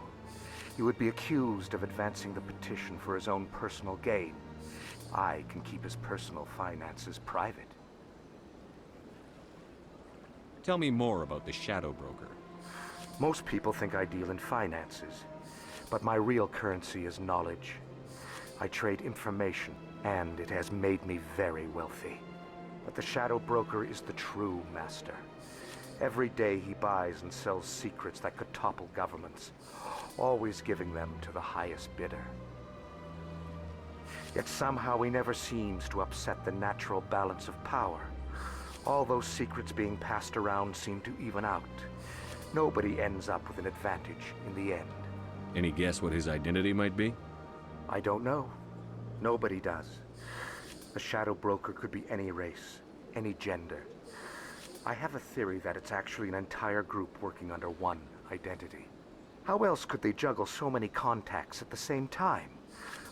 he would be accused of advancing the petition for his own personal gain. I can keep his personal finances private. Tell me more about the Shadow Broker. Most people think I deal in finances, but my real currency is knowledge. I trade information, and it has made me very wealthy. But the Shadow Broker is the true master. Every day he buys and sells secrets that could topple governments, always giving them to the highest bidder. Yet somehow he never seems to upset the natural balance of power. All those secrets being passed around seem to even out. Nobody ends up with an advantage in the end. Any guess what his identity might be? I don't know. Nobody does. The Shadow Broker could be any race, any gender. I have a theory that it's actually an entire group working under one identity. How else could they juggle so many contacts at the same time?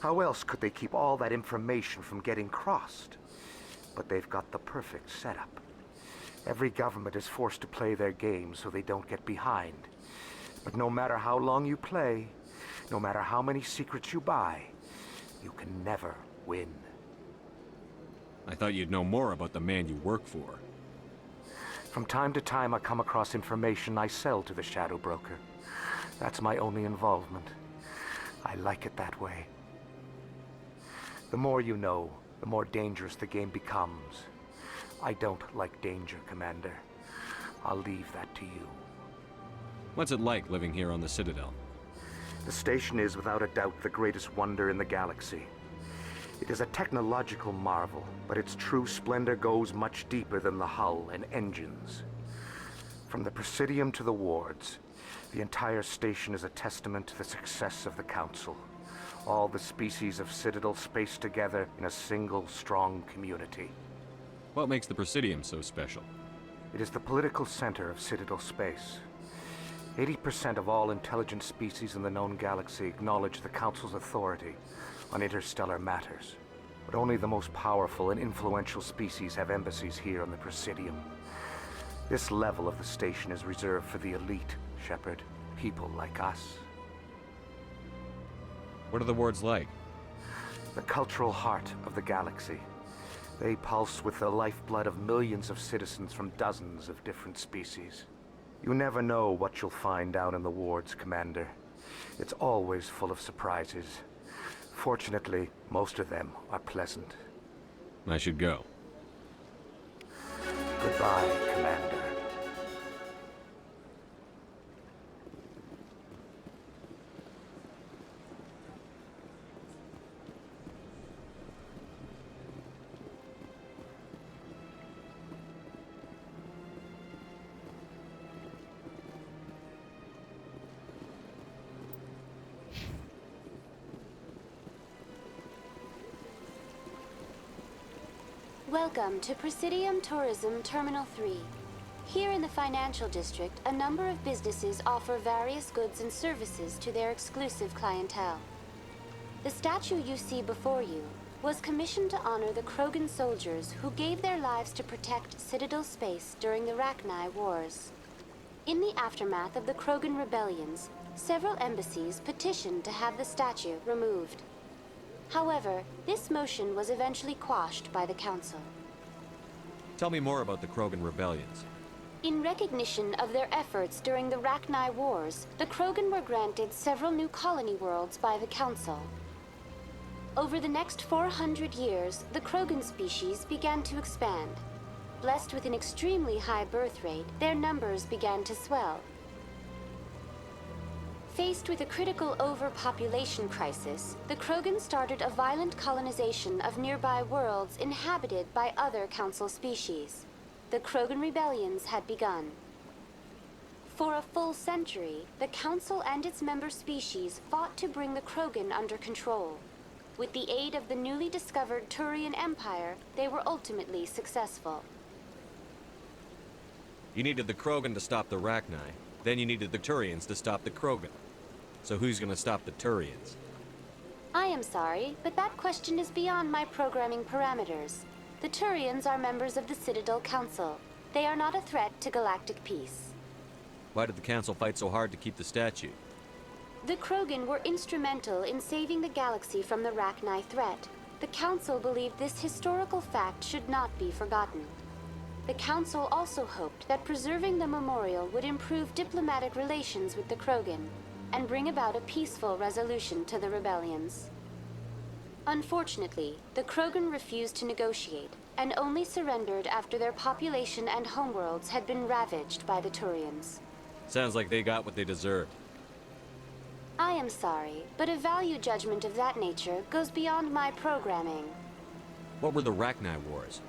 How else could they keep all that information from getting crossed? But they've got the perfect setup. Every government is forced to play their game so they don't get behind. But no matter how long you play, no matter how many secrets you buy, you can never win. I thought you'd know more about the man you work for. From time to time, I come across information I sell to the Shadow Broker. That's my only involvement. I like it that way. The more you know, the more dangerous the game becomes. I don't like danger, Commander. I'll leave that to you. What's it like living here on the Citadel? The station is without a doubt the greatest wonder in the galaxy. It is a technological marvel, but its true splendor goes much deeper than the hull and engines. From the Presidium to the wards, the entire station is a testament to the success of the Council. All the species of Citadel space together in a single, strong community. What makes the Presidium so special? It is the political center of Citadel space. 80% of all intelligent species in the known galaxy acknowledge the Council's authority on interstellar matters. But only the most powerful and influential species have embassies here on the Presidium. This level of the station is reserved for the elite, Shepard. People like us. What are the wards like? The cultural heart of the galaxy. They pulse with the lifeblood of millions of citizens from dozens of different species. You never know what you'll find down in the wards, Commander. It's always full of surprises. Fortunately, most of them are pleasant. I should go. Goodbye, Commander. Welcome to Presidium Tourism Terminal 3. Here in the financial district, a number of businesses offer various goods and services to their exclusive clientele. The statue you see before you was commissioned to honor the Krogan soldiers who gave their lives to protect Citadel space during the Rachni Wars. In the aftermath of the Krogan rebellions, several embassies petitioned to have the statue removed. However, this motion was eventually quashed by the Council. Tell me more about the Krogan rebellions. In recognition of their efforts during the Rachni Wars, the Krogan were granted several new colony worlds by the Council. Over the next 400 years, the Krogan species began to expand. Blessed with an extremely high birth rate, their numbers began to swell. Faced with a critical overpopulation crisis, the Krogan started a violent colonization of nearby worlds inhabited by other Council species. The Krogan rebellions had begun. For a full century, the Council and its member species fought to bring the Krogan under control. With the aid of the newly discovered Turian Empire, they were ultimately successful. You needed the Krogan to stop the Rachni, then you needed the Turians to stop the Krogan. So who's gonna stop the Turians? I am sorry, but that question is beyond my programming parameters. The Turians are members of the Citadel Council. They are not a threat to galactic peace. Why did the Council fight so hard to keep the statue? The Krogan were instrumental in saving the galaxy from the Rachni threat. The Council believed this historical fact should not be forgotten. The Council also hoped that preserving the memorial would improve diplomatic relations with the Krogan and bring about a peaceful resolution to the rebellions. Unfortunately, the Krogan refused to negotiate and only surrendered after their population and homeworlds had been ravaged by the Turians. Sounds like they got what they deserved. I am sorry, but a value judgment of that nature goes beyond my programming. What were the Rachni Wars?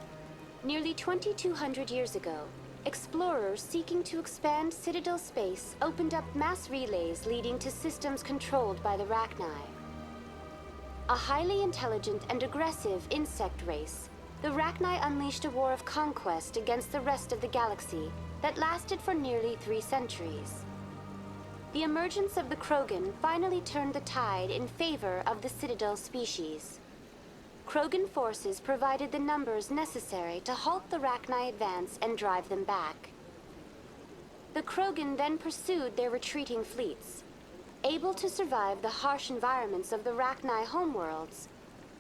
Nearly 2,200 years ago, explorers seeking to expand Citadel space opened up mass relays leading to systems controlled by the Rachni. A highly intelligent and aggressive insect race, the Rachni unleashed a war of conquest against the rest of the galaxy that lasted for nearly 3 centuries. The emergence of the Krogan finally turned the tide in favor of the Citadel species. Krogan forces provided the numbers necessary to halt the Rachni advance and drive them back. The Krogan then pursued their retreating fleets. Able to survive the harsh environments of the Rachni homeworlds,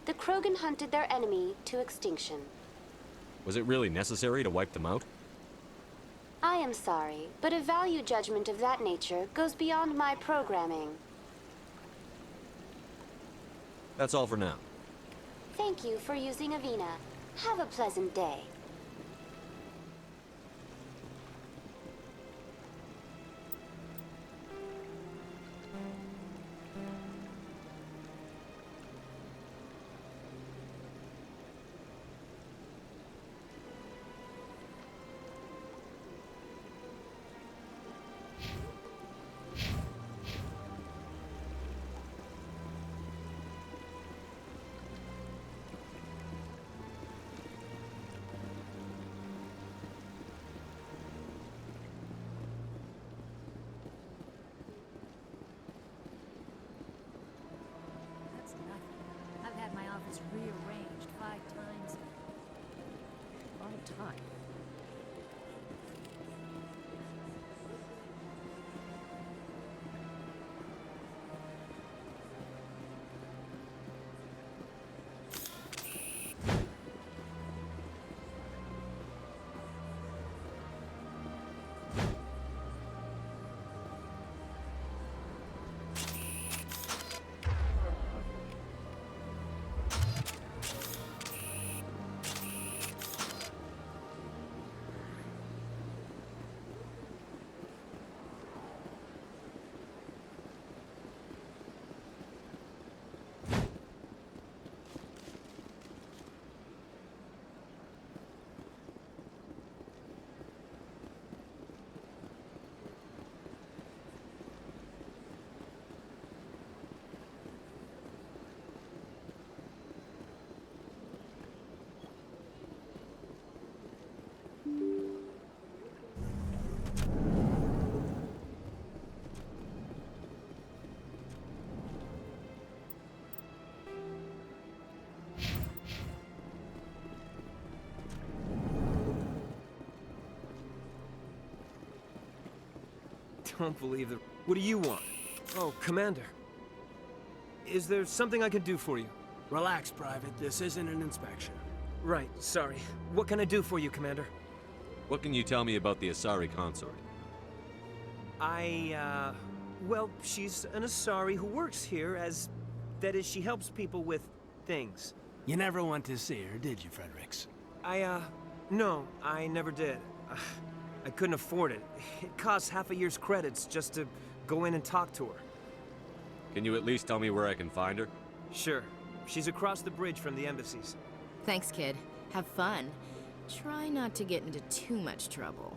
the Krogan hunted their enemy to extinction. Was it really necessary to wipe them out? I am sorry, but a value judgment of that nature goes beyond my programming. That's all for now. Thank you for using Avina. Have a pleasant day. time. Don't believe it. What do you want? Oh, Commander. Is there something I can do for you? Relax, Private. This isn't an inspection. Right, sorry. What can I do for you, Commander? What can you tell me about the Asari consort? Well, she's an Asari who works here as... That is, she helps people with things. You never went to see her, did you, Fredericks? No, I never did. I couldn't afford it. It costs half a year's credits just to go in and talk to her. Can you at least tell me where I can find her? Sure. She's across the bridge from the embassies. Thanks, kid. Have fun. Try not to get into too much trouble.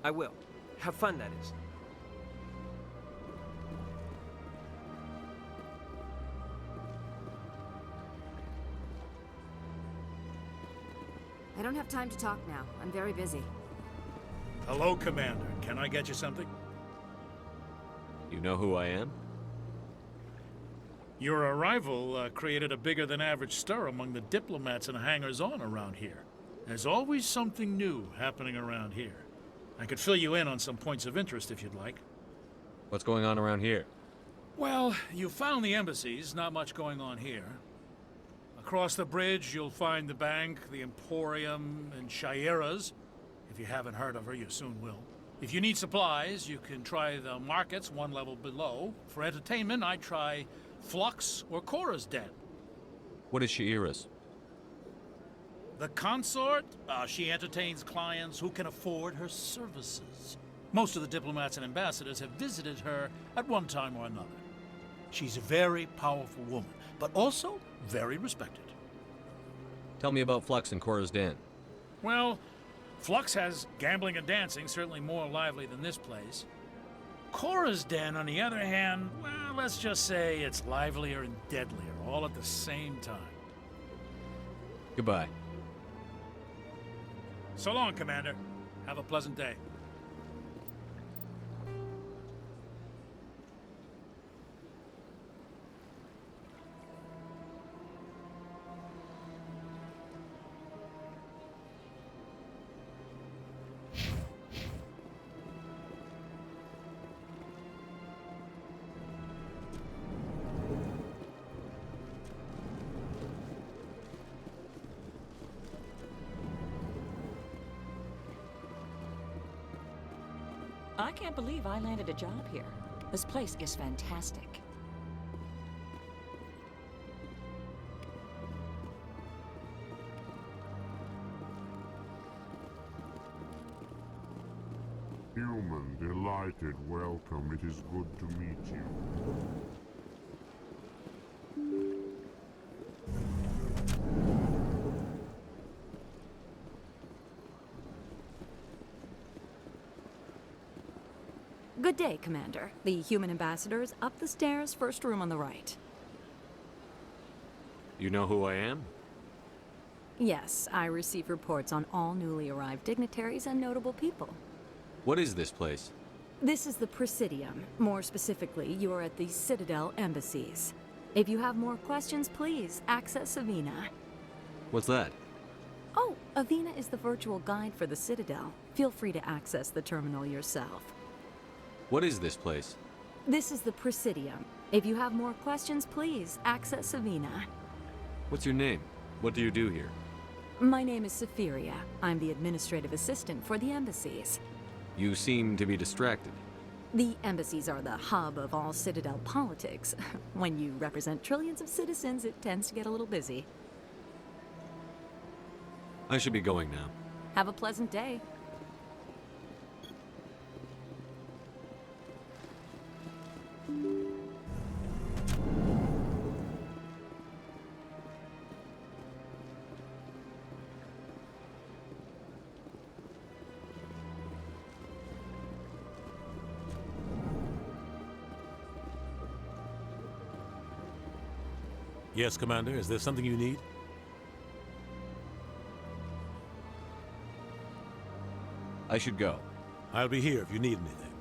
I will. Have fun, that is. I don't have time to talk now. I'm very busy. Hello, Commander. Can I get you something? You know who I am? Your arrival created a bigger-than-average stir among the diplomats and hangers-on around here. There's always something new happening around here. I could fill you in on some points of interest if you'd like. What's going on around here? Well, you found the embassies, not much going on here. Across the bridge, you'll find the bank, the Emporium, and Shaira's. If you haven't heard of her, you soon will. If you need supplies, you can try the markets one level below. For entertainment, I'd try Flux or Cora's Den. What is Shaira's? The consort? She entertains clients who can afford her services. Most of the diplomats and ambassadors have visited her at one time or another. She's a very powerful woman, but also very respected. Tell me about Flux and Cora's Den. Well, Flux has gambling and dancing, certainly more lively than this place. Cora's Den, on the other hand, well, let's just say it's livelier and deadlier, all at the same time. Goodbye. So long, Commander. Have a pleasant day. I can't believe I landed a job here. This place is fantastic. Human, delighted, welcome. It is good to meet you. Good day, Commander. The human ambassador is up the stairs, first room on the right. You know who I am? Yes, I receive reports on all newly arrived dignitaries and notable people. What is this place? This is the Presidium. More specifically, you are at the Citadel embassies. If you have more questions, please access Savina. What's that? Oh, Avina is the virtual guide for the Citadel. Feel free to access the terminal yourself. What is this place? This is the Presidium. If you have more questions, please access Avina. What's your name? What do you do here? My name is Sephiria. I'm the administrative assistant for the embassies. You seem to be distracted. The embassies are the hub of all Citadel politics. When you represent trillions of citizens, it tends to get a little busy. I should be going now. Have a pleasant day. Yes, Commander. Is there something you need? I should go. I'll be here if you need anything.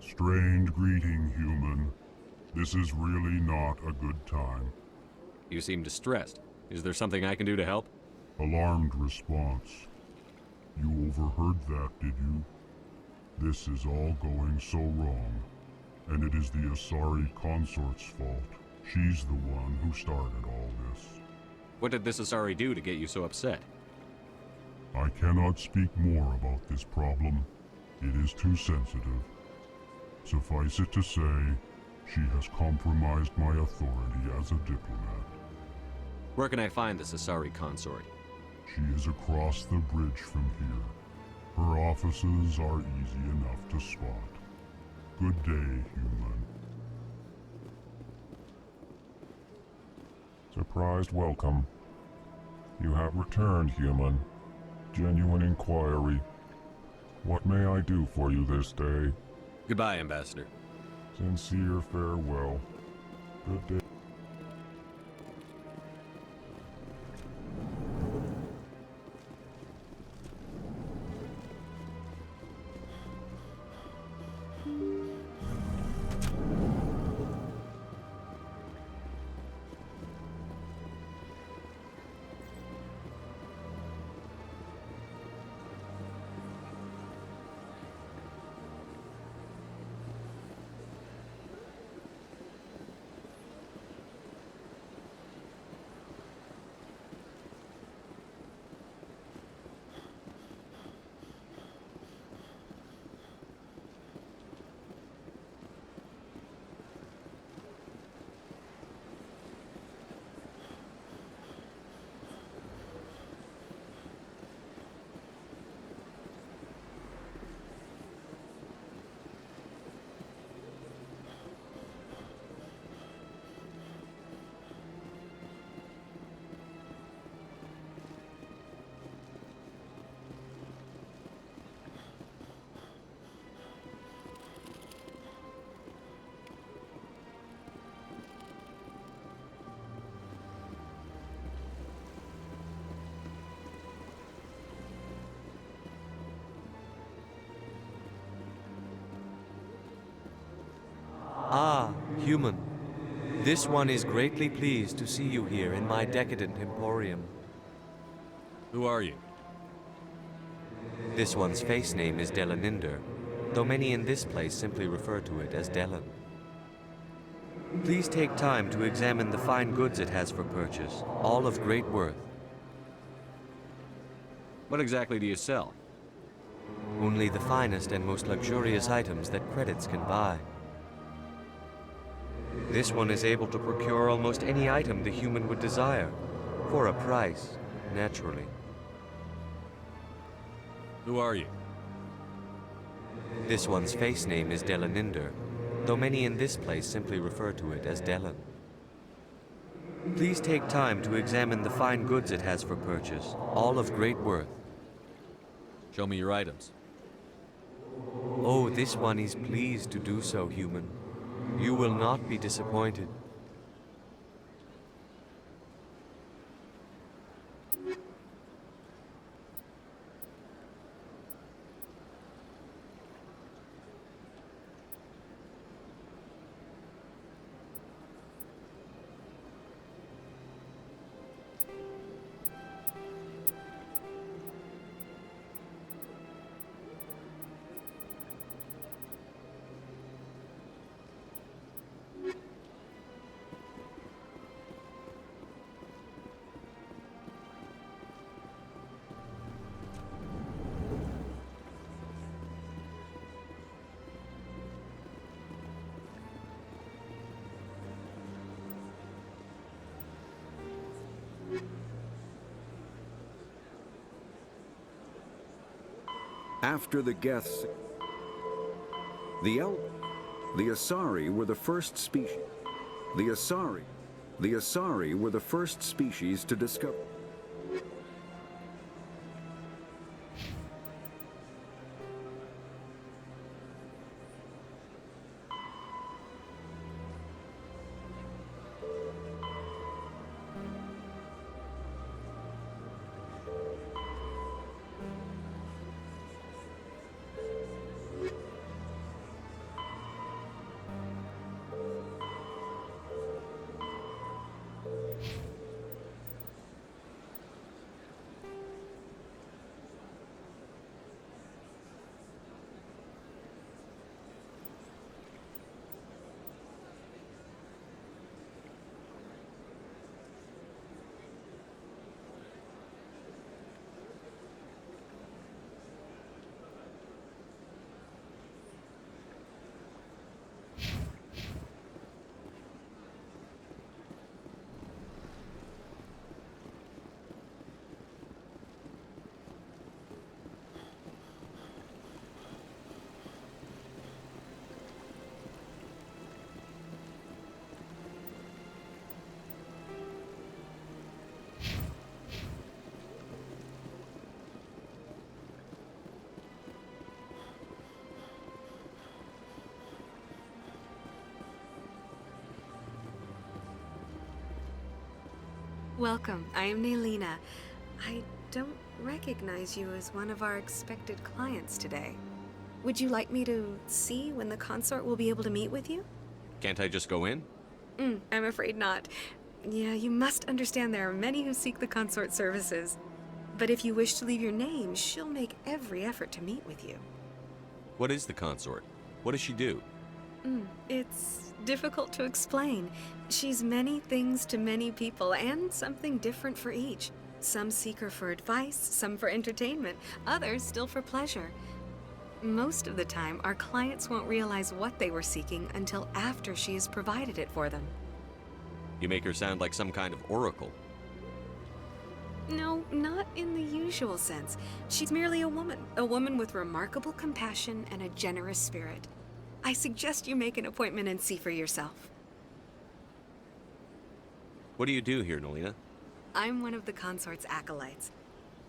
Strange greeting, human. This is really not a good time. You seem distressed. Is there something I can do to help? Alarmed response. You overheard that, did you? This is all going so wrong, and it is the Asari consort's fault. She's the one who started all this. What did this Asari do to get you so upset? I cannot speak more about this problem. It is too sensitive. Suffice it to say, she has compromised my authority as a diplomat. Where can I find this Asari consort? She is across the bridge from here. Her offices are easy enough to spot. Good day, human. Surprised welcome. You have returned, human. Genuine inquiry. What may I do for you this day? Goodbye, Ambassador. Sincere farewell. Good day. Ah, human. This one is greatly pleased to see you here in my decadent emporium. Who are you? This one's face name is Delaninder, though many in this place simply refer to it as Delan. Please take time to examine the fine goods it has for purchase, all of great worth. What exactly do you sell? Only the finest and most luxurious items that credits can buy. This one is able to procure almost any item the human would desire, for a price, naturally. Who are you? This one's face name is Delaninder, though many in this place simply refer to it as Delan. Please take time to examine the fine goods it has for purchase, all of great worth. Show me your items. Oh, this one is pleased to do so, human. You will not be disappointed. After the Geths, the Asari were the first species. The Asari were the first species to discover. Welcome, I am Naylina. I don't recognize you as one of our expected clients today. Would you like me to see when the consort will be able to meet with you? Can't I just go in? I'm afraid not. Yeah, you must understand there are many who seek the consort services. But if you wish to leave your name, she'll make every effort to meet with you. What is the consort? What does she do? It's difficult to explain. She's many things to many people, and something different for each. Some seek her for advice, some for entertainment, others still for pleasure. Most of the time, our clients won't realize what they were seeking until after she has provided it for them. You make her sound like some kind of oracle. No, not in the usual sense. She's merely a woman with remarkable compassion and a generous spirit. I suggest you make an appointment and see for yourself. What do you do here, Naylina? I'm one of the consort's acolytes.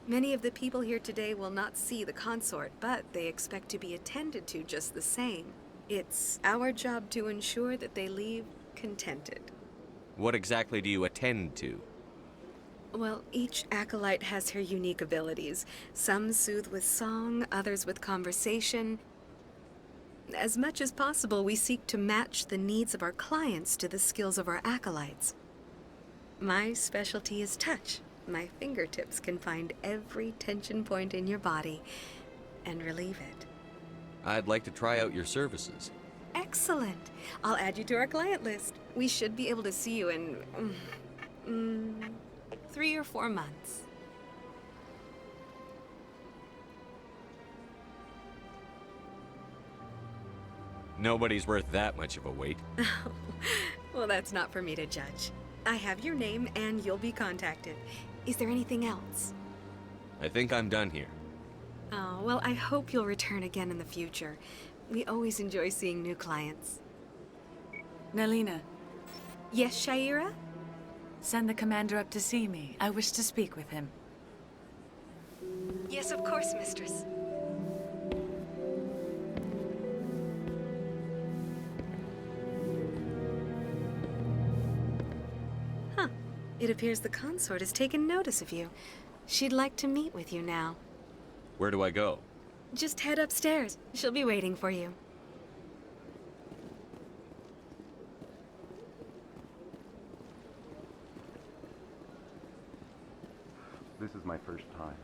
Many of the people here today will not see the consort, but they expect to be attended to just the same. It's our job to ensure that they leave contented. What exactly do you attend to? Well, each acolyte has her unique abilities. Some soothe with song, others with conversation. As much as possible, we seek to match the needs of our clients to the skills of our acolytes. My specialty is touch. My fingertips can find every tension point in your body and relieve it. I'd like to try out your services. Excellent. I'll add you to our client list. We should be able to see you in 3 or 4 months. Nobody's worth that much of a wait. Well, that's not for me to judge. I have your name and you'll be contacted. Is there anything else? I think I'm done here. Oh, well, I hope you'll return again in the future. We always enjoy seeing new clients. Naylina. Yes, Shaira? Send the commander up to see me. I wish to speak with him. Yes, of course, mistress. Huh. It appears the consort has taken notice of you. She'd like to meet with you now. Where do I go? Just head upstairs. She'll be waiting for you. This is my first time.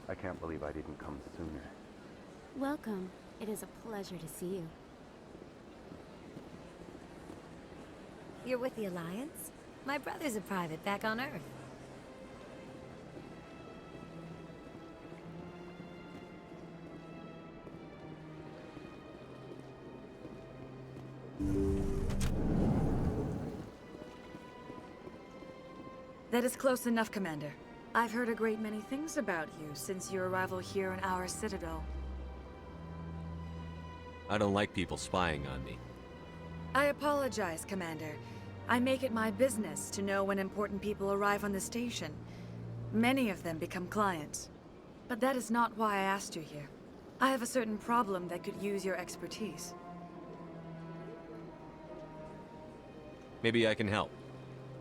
I can't believe I didn't come sooner. Welcome. It is a pleasure to see you. You're with the Alliance? My brother's a private back on Earth. That is close enough, Commander. I've heard a great many things about you since your arrival here in our citadel. I don't like people spying on me. I apologize, Commander. I make it my business to know when important people arrive on the station. Many of them become clients. But that is not why I asked you here. I have a certain problem that could use your expertise. Maybe I can help.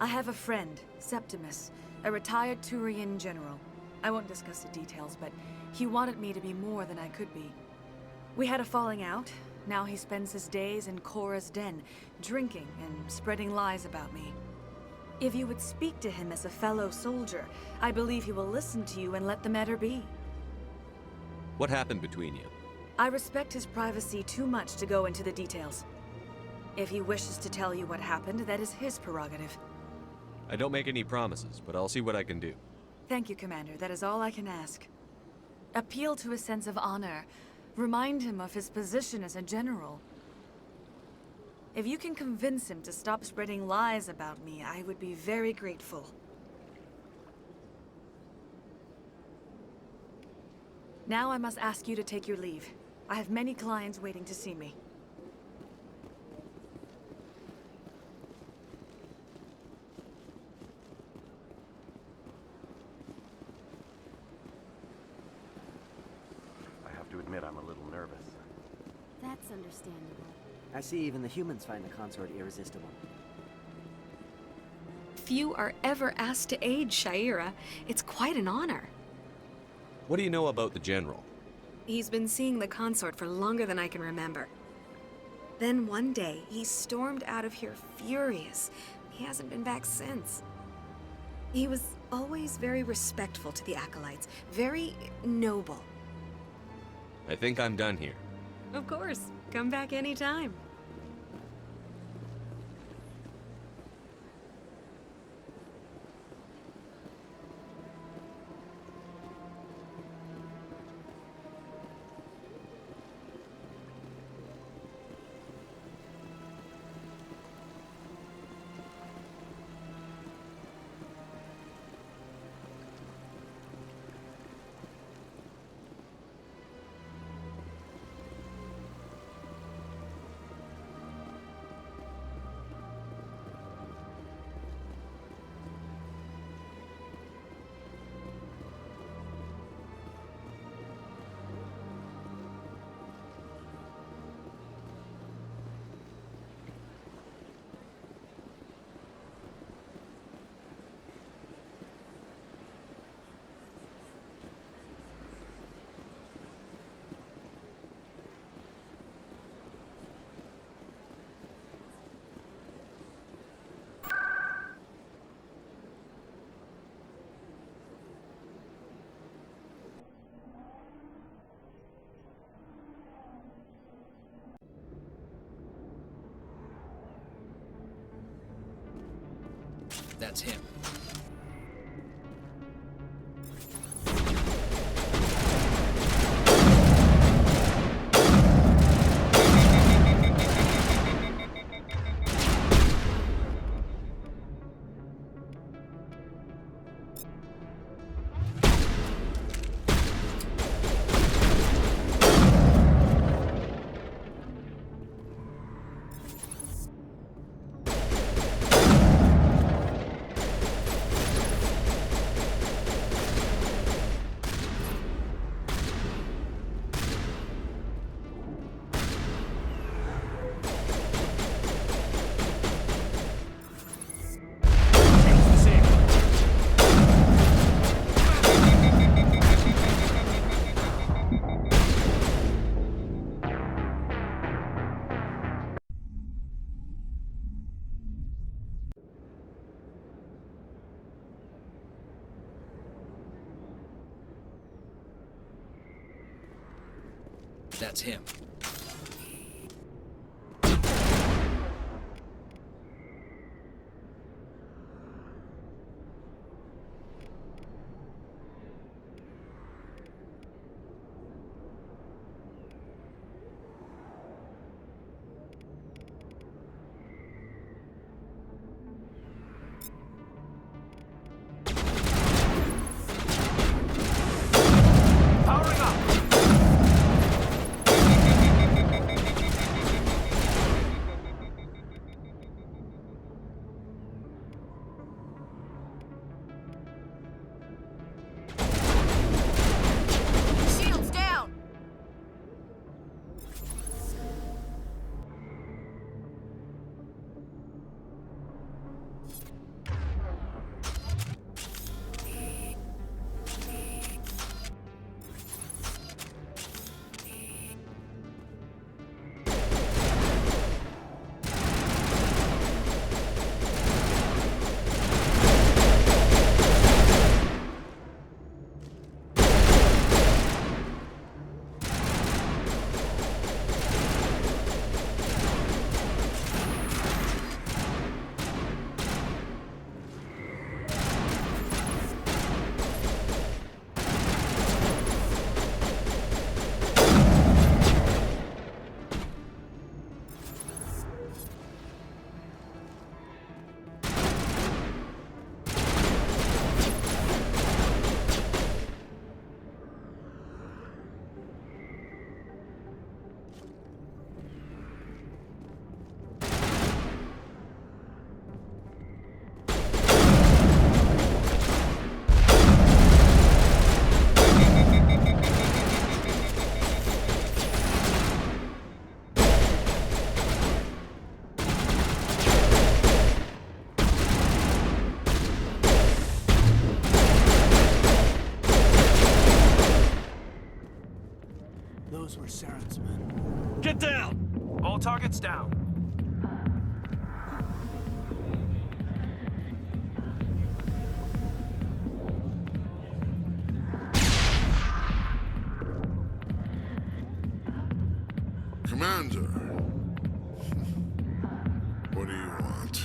I have a friend, Septimus, a retired Turian general. I won't discuss the details, but he wanted me to be more than I could be. We had a falling out. Now he spends his days in Korra's den, drinking and spreading lies about me. If you would speak to him as a fellow soldier, I believe he will listen to you and let the matter be. What happened between you? I respect his privacy too much to go into the details. If he wishes to tell you what happened, that is his prerogative. I don't make any promises, but I'll see what I can do. Thank you, Commander. That is all I can ask. Appeal to his sense of honor. Remind him of his position as a general. If you can convince him to stop spreading lies about me, I would be very grateful. Now I must ask you to take your leave. I have many clients waiting to see me. I have to admit I'm a little nervous. That's understandable. I see even the humans find the consort irresistible. Few are ever asked to aid Sha'ira. It's quite an honor. What do you know about the General? He's been seeing the consort for longer than I can remember. Then one day, he stormed out of here furious. He hasn't been back since. He was always very respectful to the acolytes, very noble. I think I'm done here. Of course. Come back anytime. That's him. That's him. Powering up! those were Saren's men. Get down! All targets down. Commander. What do you want?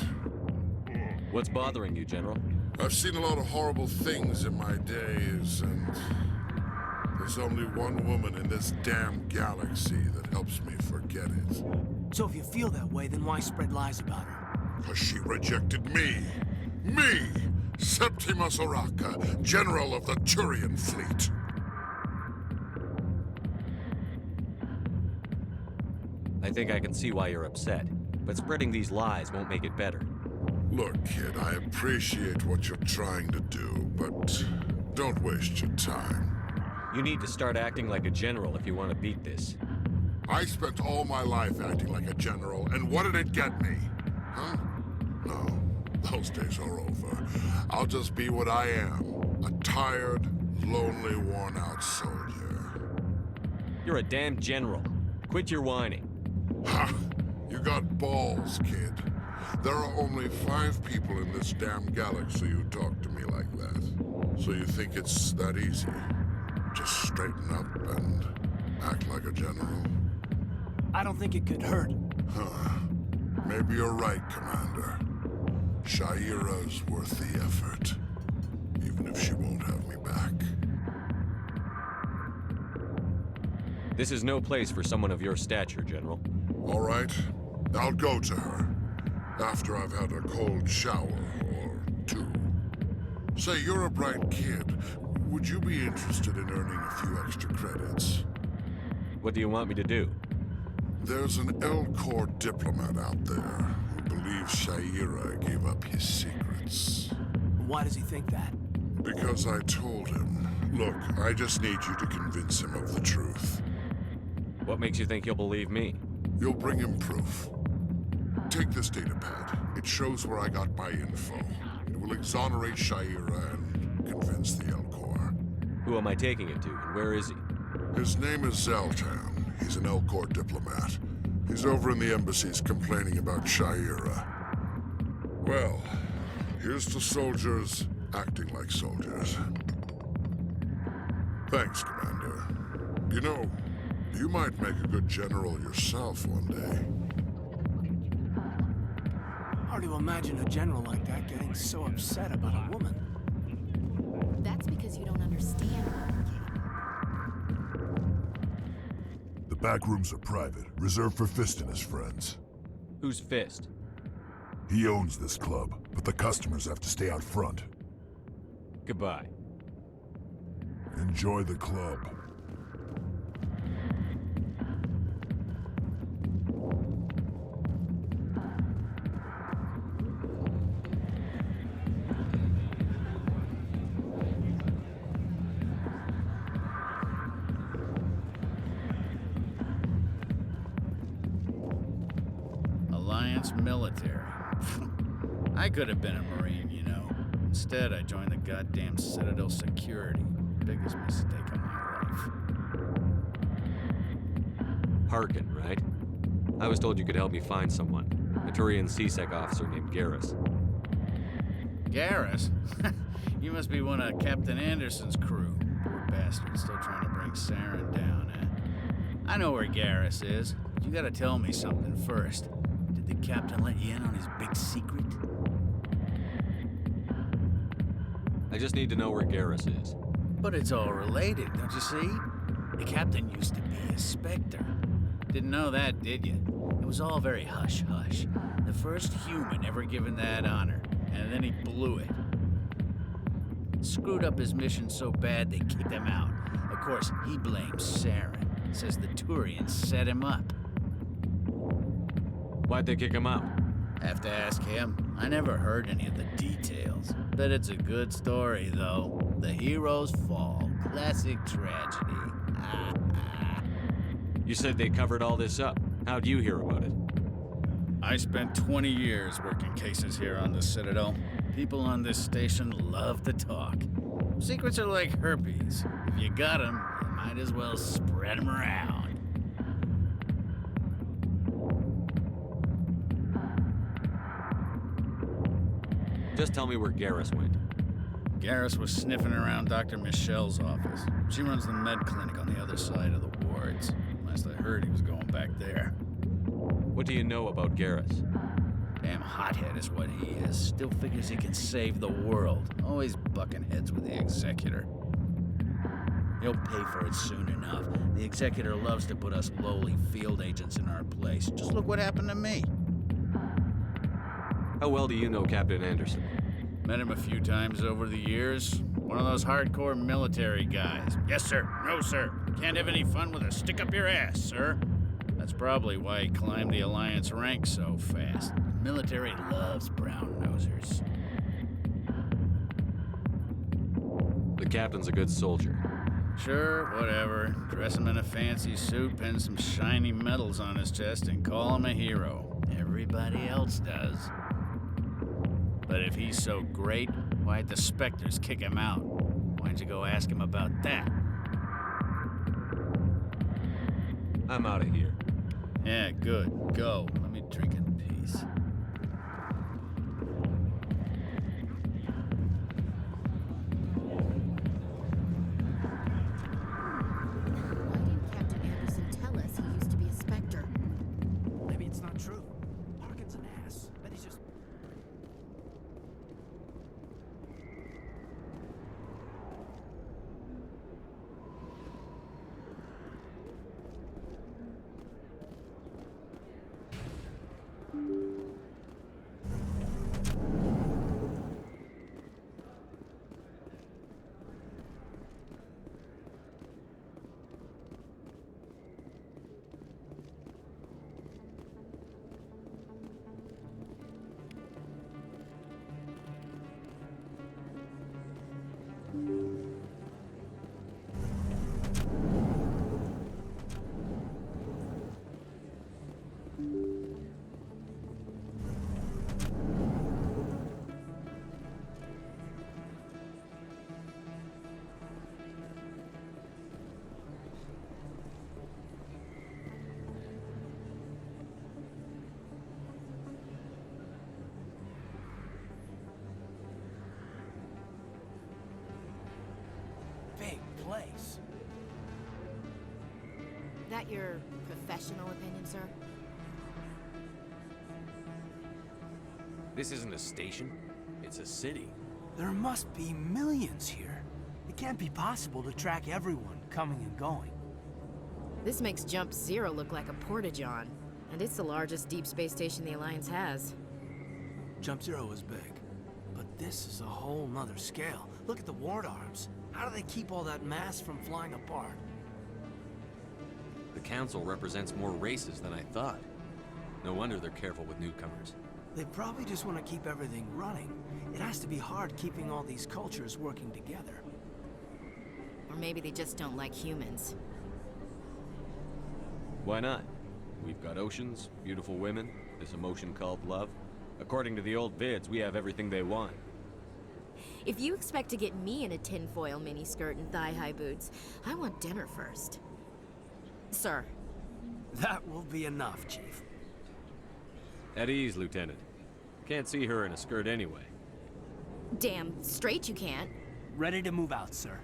What's bothering you, General? I've seen a lot of horrible things in my days, and there's only one woman in this damn galaxy that helps me forget it. So if you feel that way, then why spread lies about her? Because she rejected me! Me! Septima Soraka, General of the Turian Fleet! I think I can see why you're upset, but spreading these lies won't make it better. Look, kid, I appreciate what you're trying to do, but don't waste your time. You need to start acting like a general if you want to beat this. I spent all my life acting like a general, and what did it get me? Huh? No, those days are over. I'll just be what I am, a tired, lonely, worn-out soldier. You're a damn general. Quit your whining. Ha! You got balls, kid. There are only 5 people in this damn galaxy who talk to me like that. So you think it's that easy? Just straighten up and act like a general? I don't think it could hurt. Huh. Maybe you're right, Commander. Shaira's worth the effort. Even if she won't have me back. This is no place for someone of your stature, General. All right. I'll go to her. After I've had a cold shower, or 2. Say, you're a bright kid. Would you be interested in earning a few extra credits? What do you want me to do? There's an L-Corps diplomat out there who believes Shaira gave up his secrets. Why does he think that? Because I told him. Look, I just need you to convince him of the truth. What makes you think he'll believe me? You'll bring him proof. Take this datapad. It shows where I got my info. It will exonerate Shaira and convince the L-Corps. Who am I taking it to, and where is he? His name is Zoltan. He's an L-Corps diplomat. He's over in the embassies complaining about Shaira. Well, here's to soldiers acting like soldiers. Thanks, Commander. You know, you might make a good general yourself one day. Hard to imagine a general like that getting so upset about a woman. That's because you don't understand. The back rooms are private, reserved for Fist and his friends. Who's Fist? He owns this club, but the customers have to stay out front. Goodbye. Enjoy the club. Alliance military. I could have been a Marine, you know. Instead, I joined the goddamn Citadel security. Biggest mistake of my life. Harkin, right? I was told you could help me find someone. A Turian CSEC officer named Garrus. Garrus? You must be one of Captain Anderson's crew. Poor bastard, still trying to bring Saren down, eh? I know where Garrus is. You gotta tell me something first. Did the captain let you in on his big secret? I just need to know where Garrus is. But it's all related, don't you see? The captain used to be a Spectre. Didn't know that, did you? It was all very hush-hush. The first human ever given that honor, and then he blew it. Screwed up his mission so bad they kicked him out. Of course, he blames Saren. Says the Turians set him up. Why'd they kick him out? Have to ask him. I never heard any of the details. Bet it's a good story, though. The heroes fall. Classic tragedy. You said they covered all this up. How'd you hear about it? I spent 20 years working cases here on the Citadel. People on this station love to talk. Secrets are like herpes. If you got them, you might as well spread them around. Just tell me where Garrus went. Garrus was sniffing around Dr. Michelle's office. She runs the med clinic on the other side of the wards. Last I heard, he was going back there. What do you know about Garrus? Damn hothead is what he is. Still figures he can save the world. Always bucking heads with the Executor. He'll pay for it soon enough. The Executor loves to put us lowly field agents in our place. Just look what happened to me. How well do you know Captain Anderson? Met him a few times over the years. One of those hardcore military guys. Yes, sir. No, sir. Can't have any fun with a stick up your ass, sir. That's probably why he climbed the Alliance ranks so fast. The military loves brown-nosers. The captain's a good soldier. Sure, whatever. Dress him in a fancy suit, pin some shiny medals on his chest, and call him a hero. Everybody else does. But if he's so great, why'd the Spectres kick him out? Why'd you go ask him about that? I'm out of here. Yeah, good. Go. Let me drink in peace. Why didn't Captain Anderson tell us he used to be a Spectre? Maybe it's not true. Harkin's an ass. Bet he's just... Big place. That your professional opinion, sir? This isn't a station. It's a city. There must be millions here. It can't be possible to track everyone coming and going. This makes Jump Zero look like a porta-john, and it's the largest deep space station the Alliance has. Jump Zero is big, but this is a whole nother scale. Look at the ward arms. How do they keep all that mass from flying apart? The Council represents more races than I thought. No wonder they're careful with newcomers. They probably just want to keep everything running. It has to be hard keeping all these cultures working together. Or maybe they just don't like humans. Why not? We've got oceans, beautiful women, this emotion called love. According to the old vids, we have everything they want. If you expect to get me in a tinfoil miniskirt and thigh-high boots, I want dinner first. Sir. That will be enough, Chief. At ease, Lieutenant. Can't see her in a skirt anyway. Damn straight you can't. Ready to move out, sir.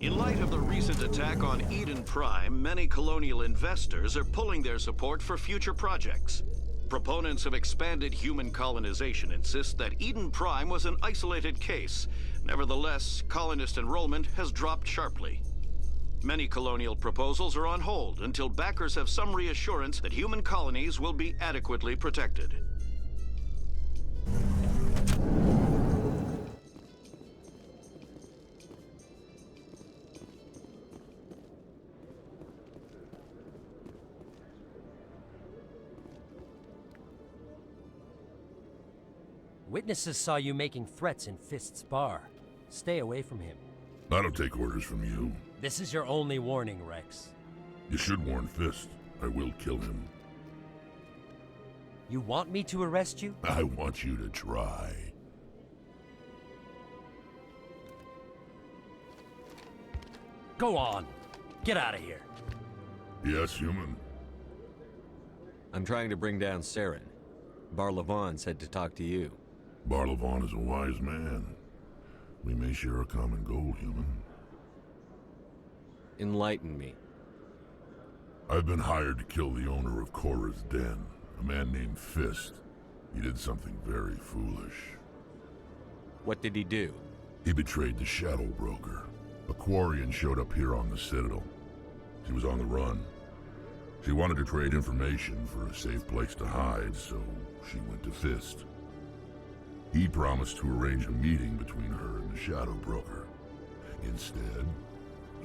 In light of the recent attack on Eden Prime, many colonial investors are pulling their support for future projects. Proponents of expanded human colonization insist that Eden Prime was an isolated case. Nevertheless, colonist enrollment has dropped sharply. Many colonial proposals are on hold until backers have some reassurance that human colonies will be adequately protected. Witnesses saw you making threats in Fist's bar. Stay away from him. I don't take orders from you. This is your only warning, Rex. You should warn Fist. I will kill him. You want me to arrest you? I want you to try. Go on. Get out of here. Yes, human. I'm trying to bring down Saren. Barlavon said to talk to you. Barlavon is a wise man. We may share a common goal, human. Enlighten me. I've been hired to kill the owner of Korra's Den, a man named Fist. He did something very foolish. What did he do? He betrayed the Shadow Broker. A Quarian showed up here on the Citadel. She was on the run. She wanted to trade information for a safe place to hide, so she went to Fist. He promised to arrange a meeting between her and the Shadow Broker. Instead,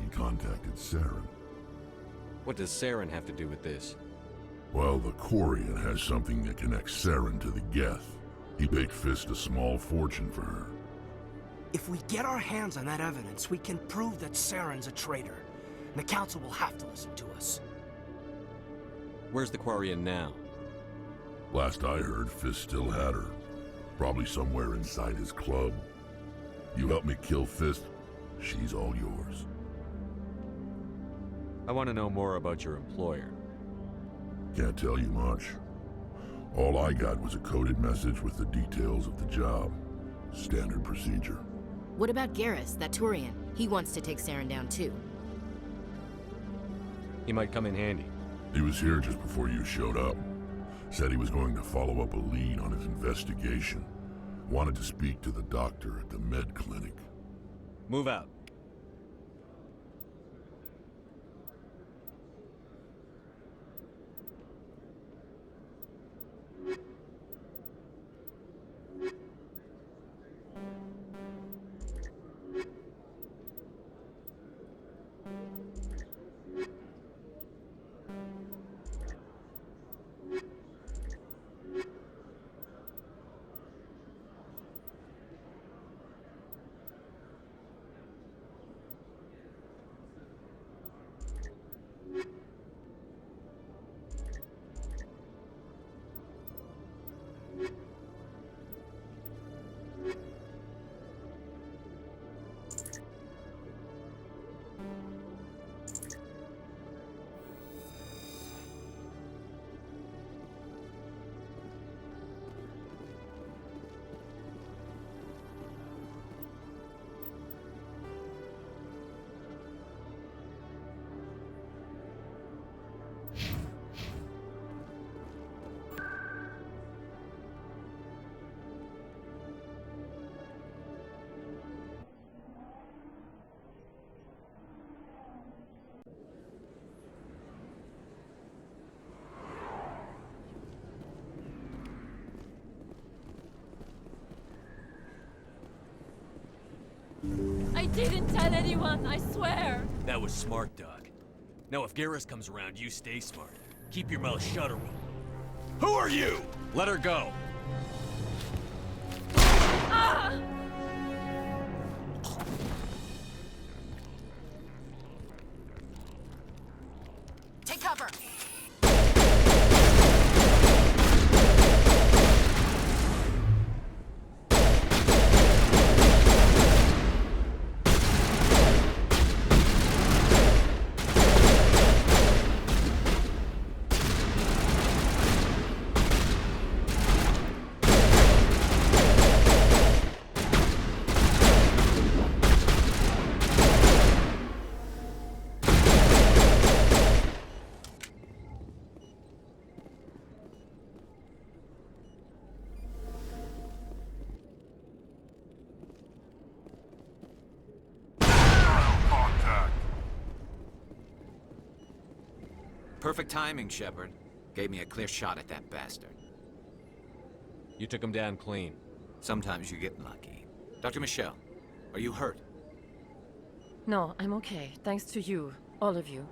he contacted Saren. What does Saren have to do with this? Well, the Quarian has something that connects Saren to the Geth. He paid Fist a small fortune for her. If we get our hands on that evidence, we can prove that Saren's a traitor. And the Council will have to listen to us. Where's the Quarian now? Last I heard, Fist still had her. Probably somewhere inside his club. You help me kill Fist, she's all yours. I want to know more about your employer. Can't tell you much. All I got was a coded message with the details of the job. Standard procedure. What about Garrus, that Turian? He wants to take Saren down too. He might come in handy. He was here just before you showed up. Said he was going to follow up a lead on his investigation. Wanted to speak to the doctor at the med clinic. Move out. I didn't tell anyone, I swear! That was smart, Doug. Now if Garrus comes around, you stay smart. Keep your mouth shut, or Who are you? Let her go. Ah! Take cover! Perfect timing, Shepard. Gave me a clear shot at that bastard. You took him down clean. Sometimes you get lucky. Dr. Michelle, are you hurt? No, I'm okay. Thanks to you. All of you.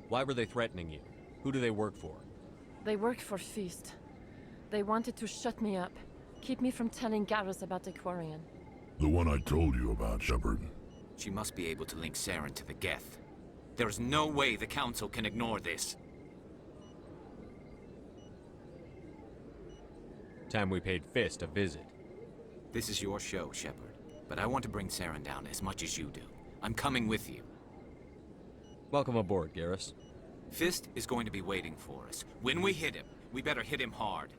Why were they threatening you? Who do they work for? They work for Feast. They wanted to shut me up. keep me from telling Garrus about the Quarian. The one I told you about, Shepard. She must be able to link Saren to the Geth. There is no way the Council can ignore this. Time we paid Fist a visit. This is your show, Shepard. But I want to bring Saren down as much as you do. I'm coming with you. Welcome aboard, Garrus. Fist is going to be waiting for us. When we hit him, we better hit him hard.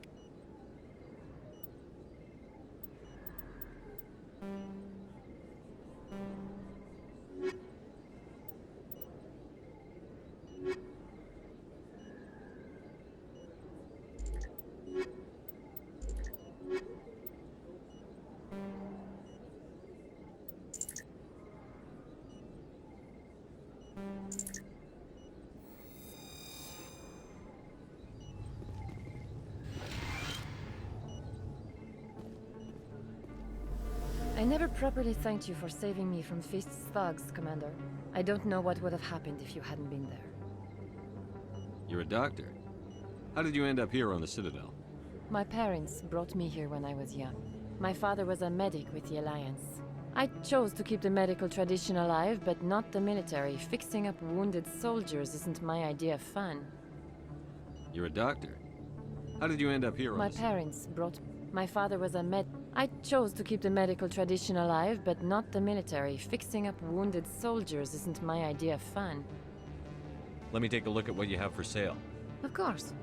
I never properly thanked you for saving me from Fist's thugs, Commander. I don't know what would have happened if you hadn't been there. You're a doctor. How did you end up here on the Citadel? My parents brought me here when I was young. My father was a medic with the Alliance. I chose to keep the medical tradition alive, but not the military. Fixing up wounded soldiers isn't my idea of fun. You're a doctor. How did you end up here on My the parents brought... My father was a med... I chose to keep the medical tradition alive, but not the military. Fixing up wounded soldiers isn't my idea of fun. Let me take a look at what you have for sale. Of course.